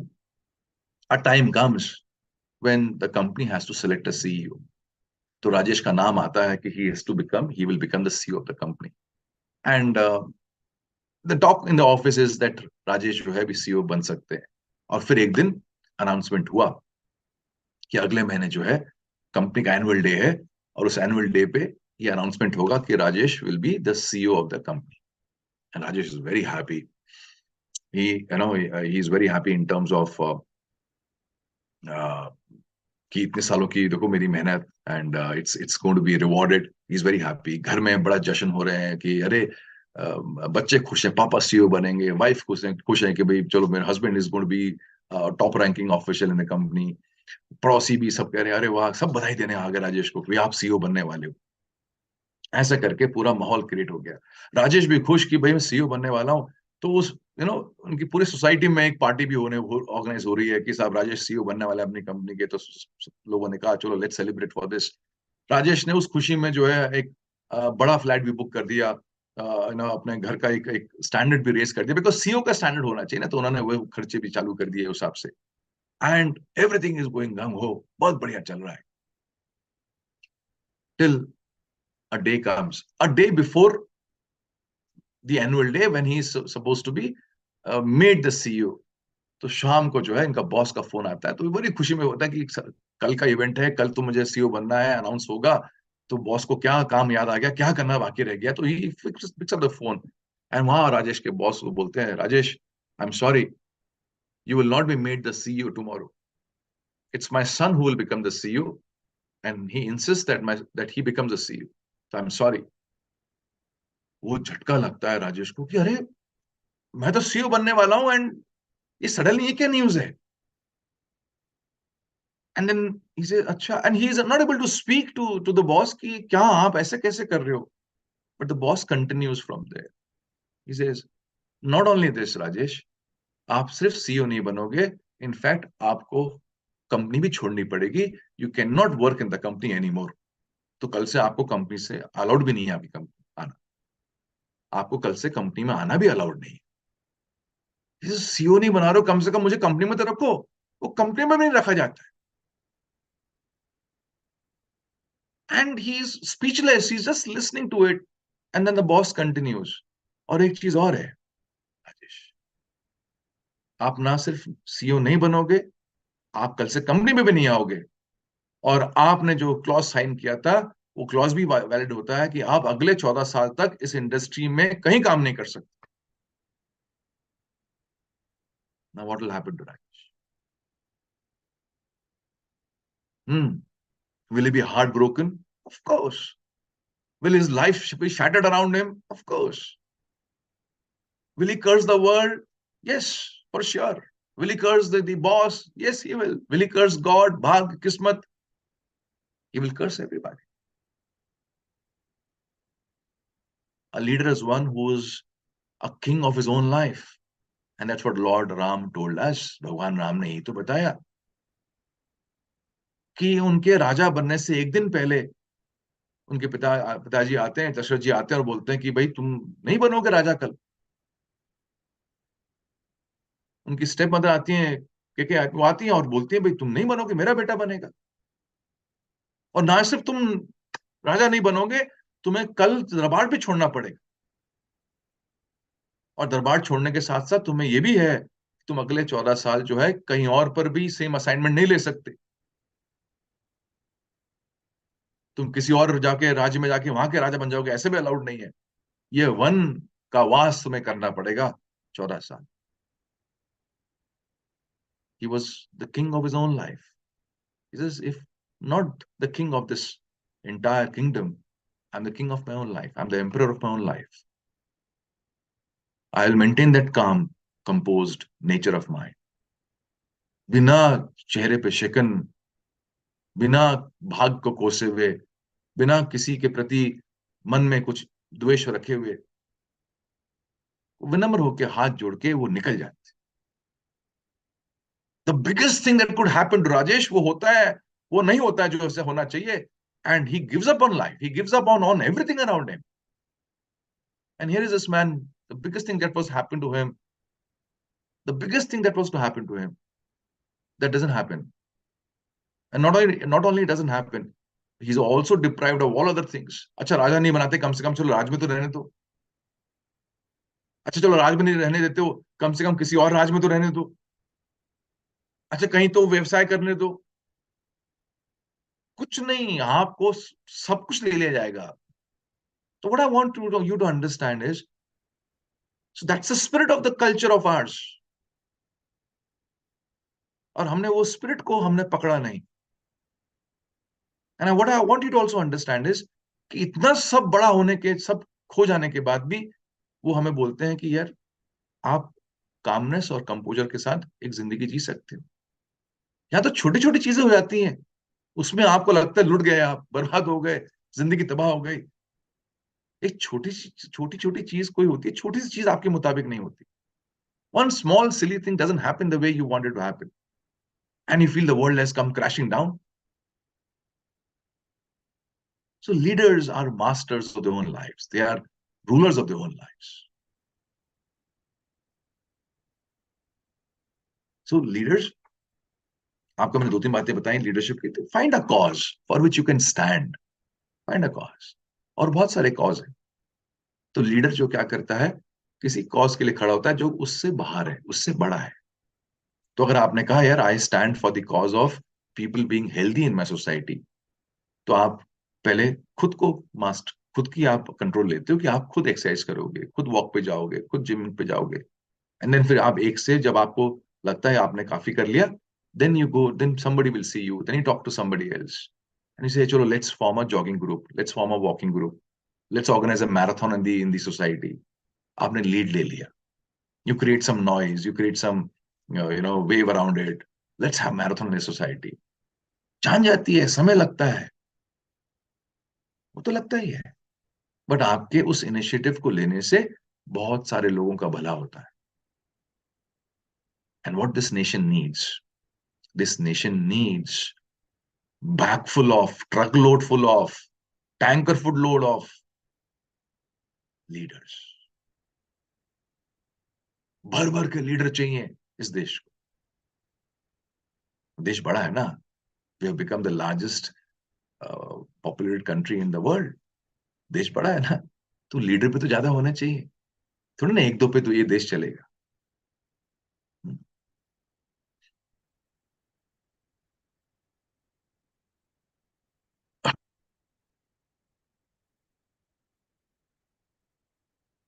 a time comes when the company has to select a CEO. तो राजेश का नाम आता है कि he will become the CEO of the company. And the talk in the office is that Rajesh जो है भी CEO बन सकते हैं। और फिर एक दिन अनाउंसमेंट हुआ कि अगले महीने जो है कंपनी का एनुअल डे है, और उस एनुअल डे पे ये अनाउंसमेंट होगा कि Rajesh will be the CEO of the company. And Rajesh is very happy. He is very happy in terms of कि इतने सालों की देखो मेरी मेहनत, and it's going to be rewarded. He is very happy. घर में बड़ा जश्न हो रहे हैं कि अरे बच्चे खुश हैं, पापा सीईओ बनेंगे, वाइफ खुश है कि भाई चलो मेरे husband is going to be top ranking official in the company. पड़ोसी भी सब कह रहे हैं अरे वाह, सब बधाई देने आ गए राजेश को कि आप सीईओ बनने वाले हो। ऐसा करके पूरा माहौल क्रिएट हो गया। राजेश भी खुश कि भाई मैं सीईओ बनने वाला हूँ। तो उस उनकी पूरी सोसाइटी में एक पार्टी भी ऑर्गेनाइज हो रही है कि साहब राजेश सीईओ बनने वाले हैं अपनी कंपनी के। तो लोगों ने कहा चलो let's celebrate for this. Rajesh ने उस खुशी में जो है एक बड़ा फ्लैट भी बुक कर दिया। अपने घर का एक स्टैंडर्ड भी रेस कर दिया, बिकॉज सीईओ का स्टैंडर्ड होना चाहिए ना। तो उन्होंने वो खर्चे भी चालू कर दिए उस हिसाब से। एंड एवरीथिंग इज गोइंग गंग हो, बहुत बढ़िया चल रहा है। Till a day comes, a day before the annual day when he is supposed to be made the CEO। तो शाम को जो है इनका बॉस का फोन आता है। तो बड़ी खुशी में होता है कि कल का इवेंट है, कल तो मुझे सीईओ बनना है, अनाउंस होगा। तो बॉस को क्या काम याद आ गया, क्या करना बाकी रह गया, तो he picks up the phone. And वहां राजेश के बॉस को बोलते हैं, Rajesh I am sorry, you will not be made the CEO tomorrow. It's my son who will become the CEO and he insist that he becomes the CEO. तो I am sorry. वो झटका लगता है राजेश को कि अरे मैं तो सीईओ बनने वाला हूं, एंड ये सडनली ये क्या न्यूज है? एंड देन ही से अच्छा, and he is not able to speak to the boss कि क्या आप ऐसे कैसे कर रहे हो। But the boss continues from there. He says not only this Rajesh, आप सिर्फ सीईओ नहीं बनोगे, इनफैक्ट आपको कंपनी भी छोड़नी पड़ेगी। You can not work in the company any more. तो कल से आपको कंपनी से अलाउड भी नहीं है आपकी कंपनी आना। आपको कल से कंपनी में आना भी अलाउड नहीं है। सीईओ नहीं बना रहे हो, कम से कम मुझे कंपनी में तो रखो। वो कंपनी में भी नहीं रखा जाता है। And he's speechless, he's just listening to it. And then the boss continues, और एक चीज और है राजेश, आप ना सिर्फ सीईओ नहीं बनोगे, आप कल से कंपनी में भी नहीं आओगे, और आपने जो क्लॉज साइन किया था वो क्लॉज भी वैलिड होता है कि आप अगले 14 साल तक इस इंडस्ट्री में कहीं काम नहीं कर सकते. Now what will happen to Rajesh? Will he be heart broken? Of course. Will his life be shattered around him? Of course. Will he curse the world? Yes, for sure. Will he curse the boss? Yes, he will. Will he curse God, Bhag, Kismat? He will curse everybody. A leader is one who is a king of his own life. And that's what Lord Ram told us. भगवान राम ने ही तो बताया कि उनके राजा बनने से एक दिन पहले उनके पिताजी आते हैं, दशरथ जी आते हैं और बोलते हैं कि भाई तुम नहीं बनोगे राजा कल. उनकी स्टेप मदर आती हैं, के वो आती हैं और बोलती हैं भाई तुम नहीं बनोगे, मेरा बेटा बनेगा. और ना सिर्फ तुम राजा नहीं बनोगे, तुम्हें कल दरबार भी छोड़ना पड़ेगा. और दरबार छोड़ने के साथ साथ तुम्हें यह भी है, तुम अगले 14 साल जो है कहीं और पर भी सेम असाइनमेंट नहीं ले सकते. तुम किसी और जाके राज्य में जाके वहां के राजा बन जाओगे, ऐसे भी अलाउड नहीं है. ये वन का वास तुम्हें करना पड़ेगा 14 साल. He was the king of his own life. He says, if not the king of this entire kingdom, I'm the king of my own life. I'm the emperor of my own life. I'll maintain that calm, composed nature of mine. बिना चेहरे पे शिकन, बिना भाग को कोसे हुए, बिना किसी के प्रति मन में कुछ द्वेष रखे हुए, विनम्र होकर हाथ जोड़ के वो निकल जाते. The biggest thing that could happen to Rajesh वो होता है, वो नहीं होता है जो उसे होना चाहिए. And he gives up on life, he gives up on everything around him. And here is this man, the biggest thing that was happen to him, the biggest thing that was to happen to him, that doesn't happen. And not only it doesn't happen, he's also deprived of all other things. अच्छा राजा नहीं बनाते, कम से कम चलो राज में तो रहने दो. अच्छा चलो राज में नहीं रहने देते हो, कम से कम किसी और राज में तो रहने दो. अच्छा कहीं तो व्यवसाय करने दो. कुछ नहीं, आपको सब कुछ ले लिया जाएगा. तो what I want you to understand is, so that's the spirit of the culture of ours. और हमने वो स्पिरिट को हमने पकड़ा नहीं. And what I want you to also understand is कि इतना सब बड़ा होने के, सब खो जाने के बाद भी वो हमें बोलते हैं कि यार आप कामनेस और कंपोजर के साथ एक जिंदगी जी सकते हो. यहाँ तो छोटी छोटी चीजें हो जाती हैं, उसमें आपको लगता है लुट गए, आप बर्बाद हो गए, जिंदगी तबाह हो गई. एक छोटी छोटी चीज कोई होती है, छोटी सी चीज आपके मुताबिक नहीं होती. One small silly thing doesn't happen the way you wanted to happen, and you feel the world has come crashing down. So leaders are masters of their own lives. They are rulers of their own lives. So leaders, आपको मैंने 2-3 बातें बताई leadership की. Find a cause for which you can stand. Find a cause. और बहुत सारे cause हैं. तो लीडर जो क्या करता है, किसी कॉज के लिए खड़ा होता है जो उससे बाहर है, उससे बड़ा है. तो अगर आपने कहा यार I stand for the cause of people being healthy in my society, तो आप पहले खुद को मास्ट खुद की आप कंट्रोल लेते हो कि आप खुद एक्सरसाइज करोगे, खुद वॉक पे जाओगे, खुद जिम पे जाओगे. एंड देन फिर आप एक से जब आपको लगता है आपने काफी कर लिया, then you go, then somebody will see you, then you talk to somebody else and you say चलो let's form a jogging group, let's form a walking group, let's organize a marathon in the society. आपने lead ले लिया. You create some noise, you create some wave around it. Let's have marathon in the society. जान जाती है, समय लगता है, वो तो लगता ही है, बट आपके उस इनिशिएटिव को लेने से बहुत सारे लोगों का भला होता है. And what this nation needs, this nation needs bag full of, truckload full of, tanker full load of leaders. भर भर के लीडर चाहिए इस देश को. देश बड़ा है ना. We have become the largest populated country in the world. देश बड़ा है ना, तो लीडर पे तो ज्यादा होना चाहिए. थोड़ा ना एक दो पे तो ये देश चलेगा.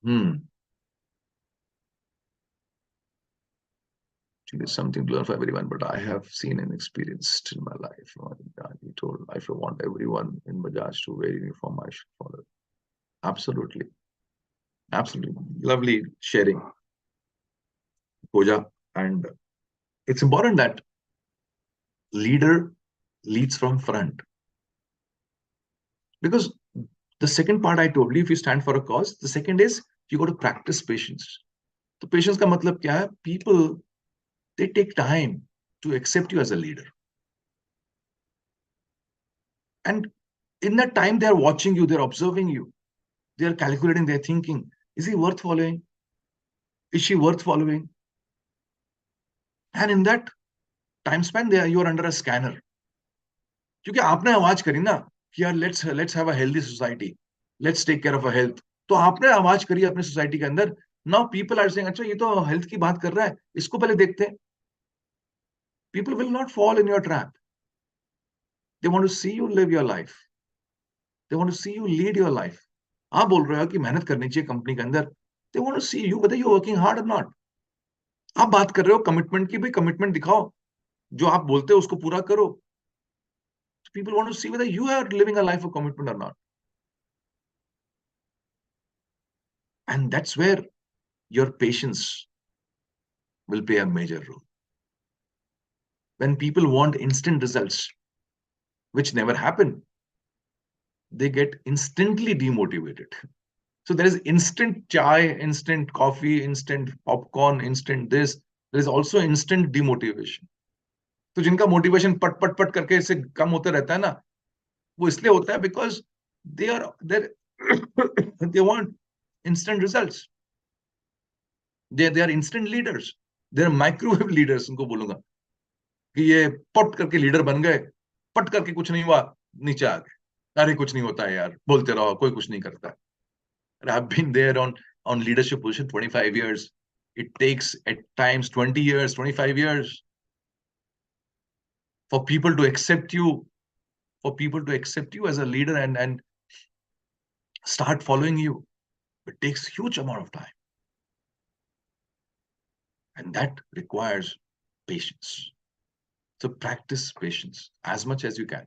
Hmm. It is something to learn for everyone, but I have seen and experienced in my life. Oh my God, you told if I want everyone in Bajaj to wear uniform, I should follow. Absolutely. Absolutely. Lovely sharing, Pooja. And it's important that leader leads from front. Because the second part I told you, if you stand for a cause, the second is you got to practice patience. तो patience का मतलब क्या है? People, they take time to accept you as a leader. And in that time, they are watching you, they're observing you, they are calculating, they're thinking, is he worth following? Is she worth following? And in that time span, they are, you are under a scanner. क्योंकि आपने आवाज करी ना कि यार let's have a healthy society, let's take care of a health, तो आपने आवाज करी अपनी सोसाइटी के अंदर. नाउ पीपल आर सेइंग अच्छा ये तो हेल्थ की बात कर रहा है, इसको पहले देखते हैं. People will not fall in your trap. They want to see you live your life, they want to see you lead your life. आप बोल रहे हो कि मेहनत करनी चाहिए कंपनी के अंदर, they want to see you whether you working hard और नॉट. आप बात कर रहे हो कमिटमेंट की, भी कमिटमेंट दिखाओ, जो आप बोलते हो उसको पूरा करो. People want to see whether you are living a life of commitment और not. And that's where your patience will play a major role. When people want instant results, which never happen, they get instantly demotivated. So there is instant chai, instant coffee, instant popcorn, instant this. There is also instant demotivation. तो जिनका motivation पट पट पट करके इससे कम होता रहता है ना, वो इसलिए होता है because they are there they want instant results. They are instant leaders. They are microwave leaders, उनको बोलूंगा कि ये पट करके लीडर बन गए, पट करके कुछ नहीं हुआ, नीचे आ गए. अरे कुछ नहीं होता है यार, बोलते रहो, कोई कुछ नहीं करता. I've been there on leadership position 25 years. It takes at times 20 years, 25 years for people to accept you, for people to accept you as a leader and start following you. It takes huge amount of time, and that requires patience. So practice patience as much as you can.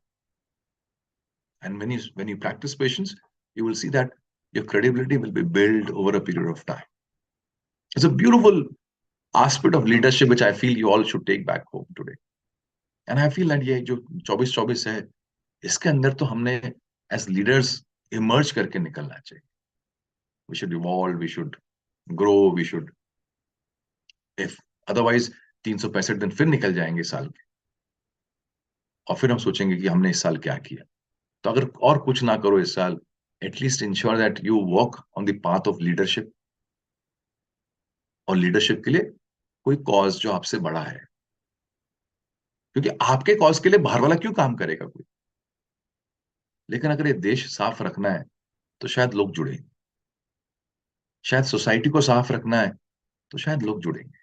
And when you practice patience, you will see that your credibility will be built over a period of time. It's a beautiful aspect of leadership which I feel you all should take back home today. And I feel that ये जो 24-24 है, इसके अंदर तो हमने as leaders emerge करके निकलना चाहिए. We should evolve, we should grow, we should, if otherwise 365 दिन फिर निकल जाएंगे साल के, और फिर हम सोचेंगे कि हमने इस साल क्या किया. तो अगर और कुछ ना करो इस साल, at least ensure that you walk on the path of leadership. और लीडरशिप के लिए कोई कॉज जो आपसे बड़ा है, क्योंकि आपके कॉज के लिए बाहर वाला क्यों काम करेगा कोई. लेकिन अगर ये देश साफ रखना है तो शायद लोग जुड़ेंगे, शायद सोसाइटी को साफ रखना है तो शायद लोग जुड़ेंगे.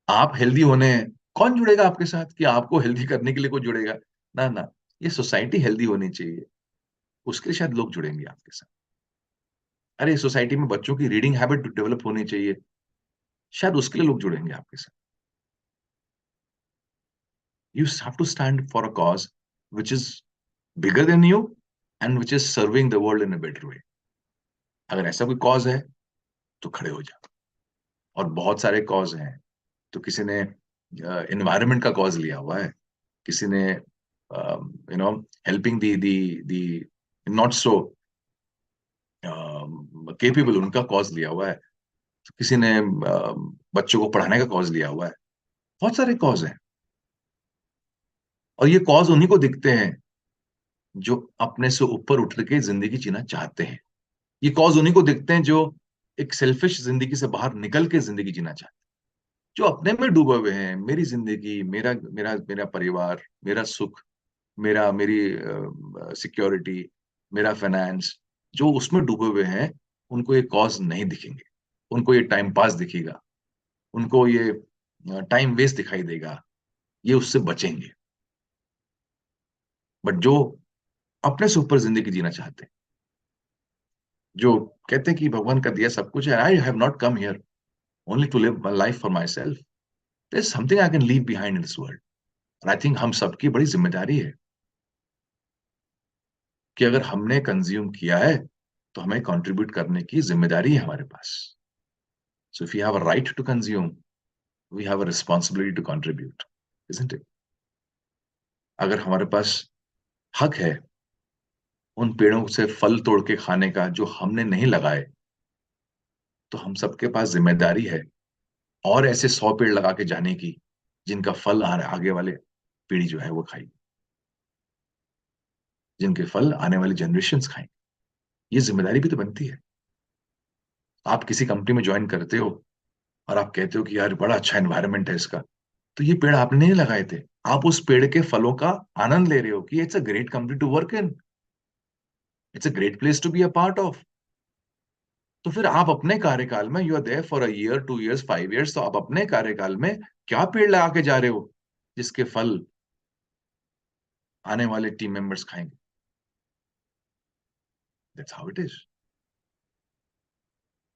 आप हेल्दी होने हैं, कौन जुड़ेगा आपके साथ कि आपको हेल्दी करने के लिए कोई जुड़ेगा. ना ना, ये सोसाइटी हेल्दी होनी चाहिए, उसके लिए शायद लोग जुड़ेंगे आपके साथ. अरे सोसाइटी में बच्चों की रीडिंग हैबिट डेवलप होनी चाहिए, शायद उसके लिए लोग जुड़ेंगे आपके साथ. You have to stand for a cause which is bigger than you and which is serving the world in a better way. अगर ऐसा कोई कॉज है तो खड़े हो जाओ. और बहुत सारे कॉज हैं. तो किसी ने एनवायरनमेंट का कॉज लिया हुआ है, किसी ने helping the not so capable, उनका कॉज लिया हुआ है. किसी ने बच्चों को पढ़ाने का कॉज लिया हुआ है. बहुत सारे कॉज हैं. और ये कॉज उन्हीं को दिखते हैं जो अपने से ऊपर उठ के जिंदगी जीना चाहते हैं. ये कॉज उन्हीं को दिखते हैं जो एक सेल्फिश जिंदगी से बाहर निकल के जिंदगी जीना चाहते हैं, जो अपने में डूबे हुए हैं. मेरी जिंदगी, मेरा मेरा मेरा परिवार, मेरा सुख, मेरी सिक्योरिटी, मेरा फाइनेंस, जो उसमें डूबे हुए हैं, उनको ये कॉज नहीं दिखेंगे. उनको ये टाइम पास दिखेगा, उनको ये टाइम वेस्ट दिखाई देगा, ये उससे बचेंगे. बट जो अपने से ऊपर जिंदगी जीना चाहते हैं, जो कहते हैं कि भगवान का दिया सब कुछ है, I have not come here only to live my life for myself, there is something I can leave behind in this world. And I think हम सबकी बड़ी जिम्मेदारी है कि अगर हमने कंज्यूम किया है तो हमें कंट्रीब्यूट करने की जिम्मेदारी है हमारे पास। So if you have a right to consume, we have a responsibility to contribute, isn't it? अगर हमारे पास हक है उन पेड़ों से फल तोड़ के खाने का जो हमने नहीं लगाए, तो हम सबके पास जिम्मेदारी है और ऐसे 100 पेड़ लगा के जाने की जिनका फल आगे वाले पीढ़ी जो है वो खाएगी, जिनके फल आने वाली जनरेशन खाएंगे। ये जिम्मेदारी भी तो बनती है। आप किसी कंपनी में ज्वाइन करते हो और आप कहते हो कि यार बड़ा अच्छा एनवायरनमेंट है इसका, तो ये पेड़ आपने नहीं लगाए थे, आप उस पेड़ के फलों का आनंद ले रहे हो कि it's a great company to work in, it's a great place to be a part of. तो फिर आप अपने कार्यकाल में, you are there for a year, 2 years, 5 years, तो आप अपने कार्यकाल में क्या पेड़ लगा के जा रहे हो जिसके फल आने वाले टीम मेंबर्स खाएंगे? That's how it is.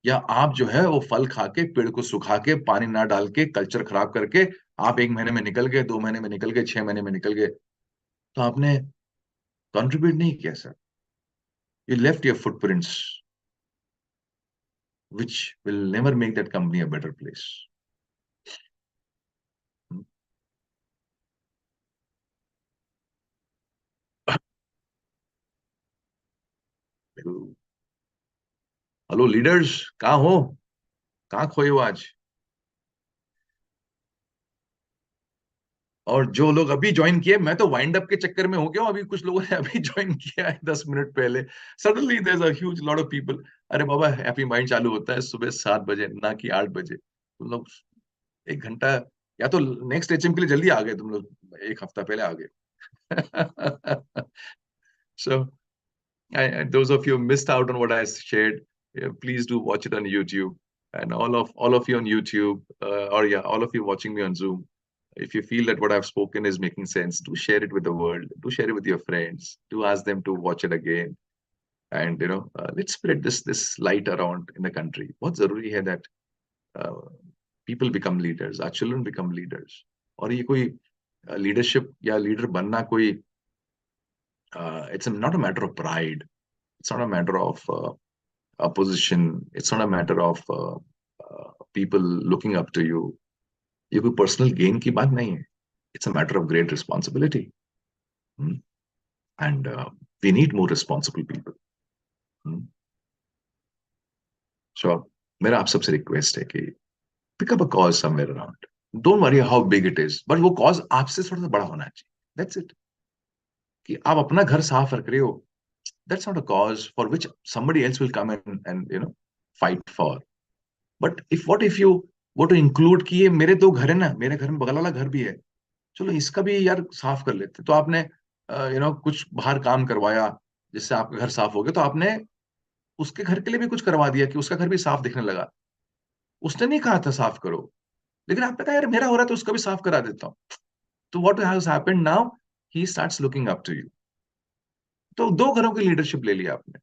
या आप जो है वो फल खा के, पेड़ को सुखा के, पानी ना डाल के, कल्चर खराब करके, आप 1 महीने में निकल गए, 2 महीने में निकल गए, 6 महीने में निकल गए, तो आपने कंट्रीब्यूट नहीं किया sir. You left your footprints which will never make that company a better place. Hello leaders, कहाँ हो? कहाँ खोए हो आज? और जो लोग अभी ज्वाइन किए, मैं तो वाइंड अप के चक्कर में हो गया हूँ, अभी कुछ लोगों ने अभी ज्वाइन किया है 10 मिनट पहले। Suddenly there is a huge lot of people. अरे बाबा, हैप्पी माइंड चालू होता है सुबह 7 बजे, ना कि 8 बजे। तुम लोग 1 घंटा, या तो नेक्स्ट एचएम के लिए जल्दी आ गए तुम लोग, एक हफ्ता पहले आ गए। सो those of you missed out on what I shared, please do watch it on YouTube. And all of you on YouTube, or yeah, all of you watching me on Zoom, if you feel that what I've spoken is making sense, do share it with the world. Do share it with your friends. Do ask them to watch it again. And let's spread this light around in the country. बहुत जरूरी है that uh, people become leaders, our children become leaders. और ये कोई leadership या leader बनना कोई, it's not a matter of pride. It's not a matter of a position. It's not a matter of people looking up to you. ये कोई personal gain की बात नहीं है. It's a matter of great responsibility. Hmm? And we need more responsible people. Hmm? So मेरा आप सबसे request है कि pick up a cause somewhere around. Don't worry how big it is, but वो cause आपसे थोड़ा सा बड़ा होना चाहिए. That's it. कि आप अपना घर साफ रख रहे हो, that's not a cause for which somebody else will come and fight for. But if what if you वो टू इंक्लूड कि ये मेरे 2 घर है ना, मेरे घर में बगल वाला घर भी है, चलो इसका भी यार साफ कर लेते। तो आपने कुछ बाहर काम करवाया जिससे आपका घर साफ हो गया, तो आपने उसके घर के लिए भी कुछ करवा दिया कि उसका घर भी साफ दिखने लगा। उसने नहीं कहा था साफ करो, लेकिन आपने कहा यार मेरा हो रहा है तो उसका भी साफ करा देता हूँ। तो what has happened now, he starts looking up to you. तो 2 घरों की लीडरशिप ले लिया आपने।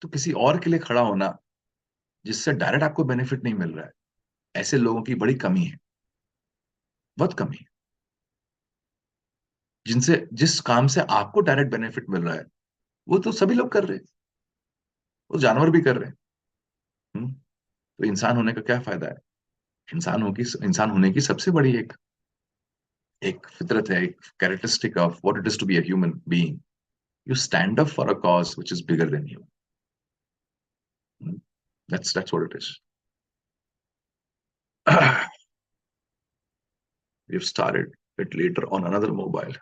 तो किसी और के लिए खड़ा होना जिससे डायरेक्ट आपको बेनिफिट नहीं मिल रहा है, ऐसे लोगों की बड़ी कमी है, बहुत कमी है। जिनसे जिस काम से आपको डायरेक्ट बेनिफिट मिल रहा है वो तो सभी लोग कर रहे हैं, वो जानवर भी कर रहे हैं। तो इंसान होने का क्या फायदा है? इंसान होने की सबसे बड़ी एक एक फितरत है, एक characteristic of what it is to be a human being. You stand up for a cause which is bigger than you. That's what it is. We've started it later on another mobile.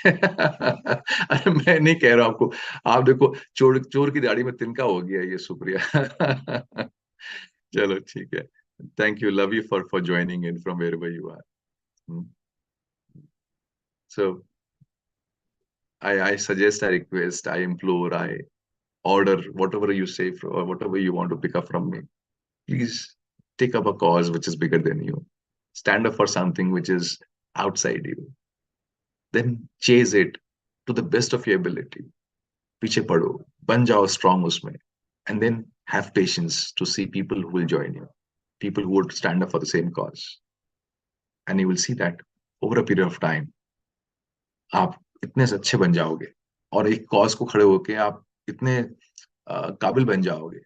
अरे मैं नहीं कह रहा हूं आपको, आप देखो, चोर चोर की दाढ़ी में तिनका हो गया ये, शुक्रिया। चलो ठीक है। Thank you, love you for joining in from wherever you are. So I suggest, I request, I implore, I order, whatever you say or whatever you want to pick up from me. Please take up a cause which is bigger than you. Stand up for something which is outside you. Then chase it to the best of your ability. पीछे पड़ो, बन जाओ strong उसमें, And then have patience to see people who will join you, people who would stand up for the same cause. And you will see that over a period of time, आप इतने से अच्छे बन जाओगे और एक cause को खड़े होके आप इतने काबिल बन जाओगे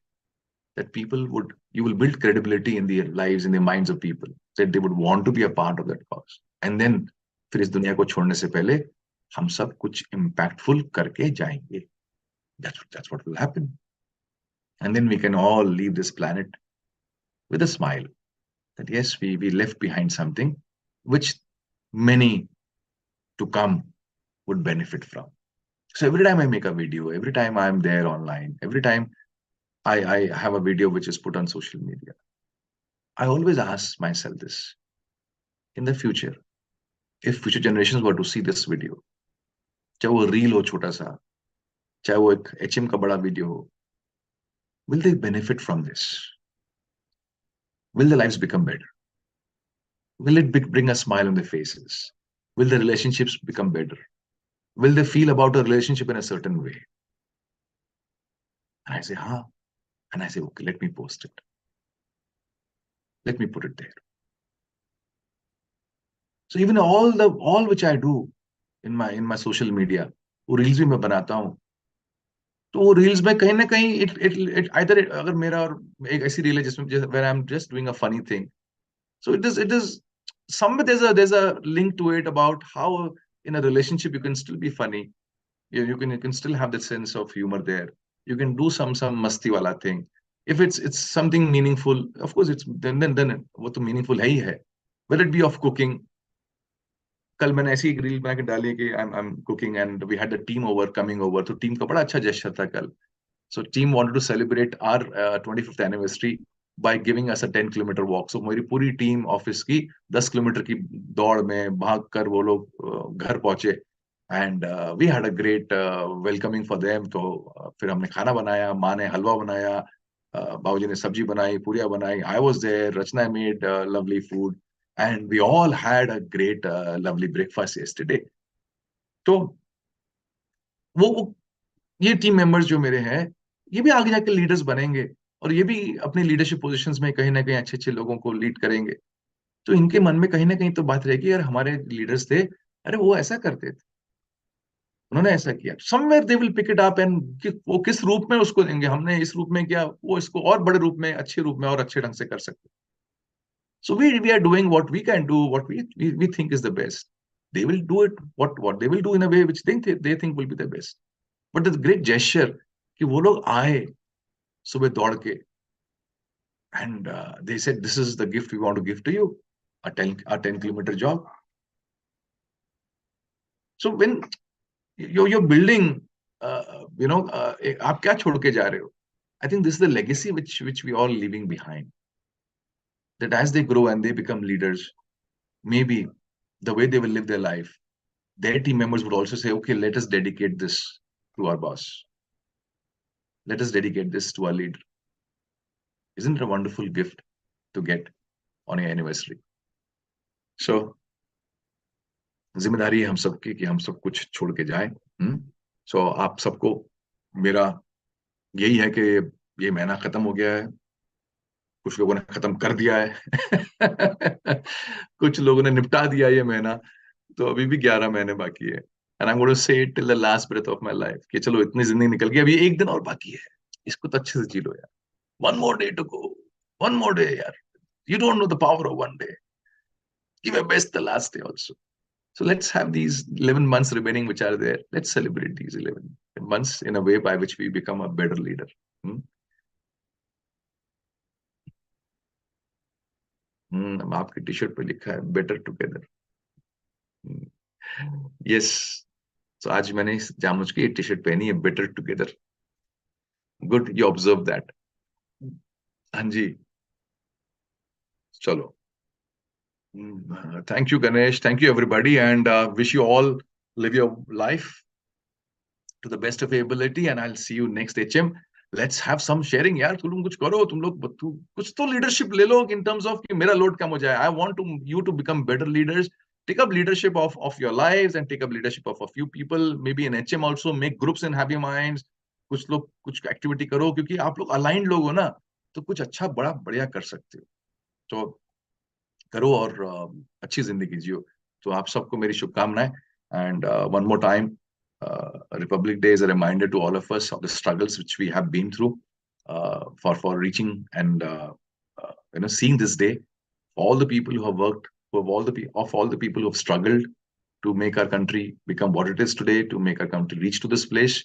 that people would you will build credibility in their lives, in the minds of people, that they would want to be a part of that cause. And then फिर इस दुनिया को छोड़ने से पहले हम सब कुछ impactful करके जाएंगे. That's what will happen. And then we can all leave this planet with a smile that yes, we left behind something which many to come would benefit from. So every time I make a video, every time I'm there online, every time I have a video which is put on social media, I always ask myself this: in the future, if future generations were to see this video, चाहे वो reel हो छोटा सा, चाहे वो एक HM का बड़ा वीडियो हो, will they benefit from this? Will their lives become better? Will it bring a smile on their faces? Will the relationships become better? Will they feel about a relationship in a certain way? And I say, huh. And I say, okay, let me post it. Let me put it there. So even all which I do in my social media, वो reels भी मैं बनाता हूँ, तो वो reels में कहीं ना कहीं it either अगर मेरा और एक ऐसी रील है जिसमें where I'm just doing a funny thing, so it is somewhere there's a link to it about how in a relationship you can still be funny. You can still have that sense of humor there. You can do some masti wala thing. If it's something meaningful, of course it's then वो तो meaningful है ही है. Whether it be of cooking. कल मैंने ऐसी एक reel बना के डाली कि I'm cooking and we had the team over coming over. तो टीम का बड़ा अच्छा gesture था कल. So team wanted to celebrate our 25th anniversary by giving us a 10-kilometer walk. So मेरी पूरी टीम ऑफिस की 10 किलोमीटर की दौड़ में भाग कर वो लोग घर पहुंचे. And we had a great welcoming for them. तो फिर हमने खाना बनाया, माँ ने हलवा बनाया, बाबूजी ने सब्जी बनाई, पूरियां बनाई. I was there, Rachna made lovely food and we all had a great lovely breakfast yesterday. तो वो ये टीम मेंबर्स जो मेरे हैं, ये भी आगे जाके लीडर्स बनेंगे और ये भी अपनी लीडरशिप पोजीशंस में कहीं ना कहीं अच्छे अच्छे लोगों को लीड करेंगे. तो इनके मन में कहीं ना कहीं तो बात रहेगी, यार हमारे लीडर्स थे, अरे वो ऐसा करते थे, उन्होंने ऐसा किया. Somewhere they will pick it up and वो किस रूप में उसको देंगे, हमने इस रूप में किया, वो इसको और बड़े रूप में, अच्छे रूप में और अच्छे ढंग से कर सकते. So we are doing what we can do, what we think is the best. They will do it what they will do in a way which they think will be the best. But the great gesture कि वो लोग आए सुबह दौड़ के and they said, this is the gift we want to give to you, a 10-kilometer jog. So when you're building, आप क्या छोड़ के जा रहे हो? I think this is the legacy which we all leaving behind. That as they grow and they become leaders, maybe the way they will live their life, their team members would also say, okay, let us dedicate this to our boss. Let us dedicate this to our leader. Isn't it a wonderful gift to get on your anniversary? So जिम्मेदारी है हम सबकी कि हम सब कुछ छोड़ के जाएं. सो आप सबको मेरा यही है कि ये महीना खत्म हो गया है, कुछ लोगों ने खत्म कर दिया है कुछ लोगों ने निपटा दिया ये महीना, तो अभी भी 11 महीने बाकी है. And I am going to say it till the last breath of my life कि चलो इतनी जिंदगी निकल गई, अभी एक दिन और बाकी है, इसको तो अच्छे से जी लो यार. One more day to go, one more day यार. You don't know the power of one day. Give your best the last day also. So let's have these 11 months remaining which are there. Let's celebrate these 11 months in a way by which we become a better leader. आपकी T shirt पे लिखा है better together. Yes. तो आज मैंने जामुज की T shirt पहनी है, better together. Good, you observe that. हाँ जी. चलो. Thank you, Ganesh. Thank you, everybody, and wish you all live your life to the best of your ability. And I'll see you next HM. Let's have some sharing, यार. तुम लोग कुछ करो, तुम लोग कुछ तो leadership ले लो in terms of कि मेरा load कम हो जाए. I want you to become better leaders. Take up leadership of your lives and take up leadership of a few people. Maybe in HM also, make groups in Happy Minds. कुछ लोग कुछ activity करो, क्योंकि आप लोग aligned लोग हो ना, तो कुछ अच्छा बड़ा बढ़िया कर सकते हो। तो करो और अच्छी जिंदगी जियो। तो आप सबको मेरी शुभकामनाएं। And one more time, Republic Day is a reminder to all of us of the struggles which we have been through for reaching and seeing this day. All the people who have worked, who have all the people who have struggled to make our country become what it is today, to make our country reach to this place,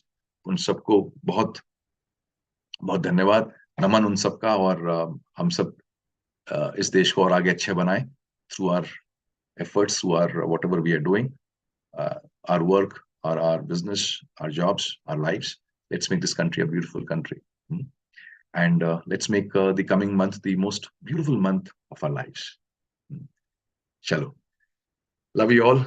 उन सबको बहुत बहुत धन्यवाद, नमन उन सबका। और हम सब इस देश को और आगे अच्छे बनाएं through our efforts, through our whatever we are doing, uh, our work, our business, our jobs, our lives. Let's make this country a beautiful country. Hmm? And let's make the coming month the most beautiful month of our lives. Hmm. Chalo. Love you all.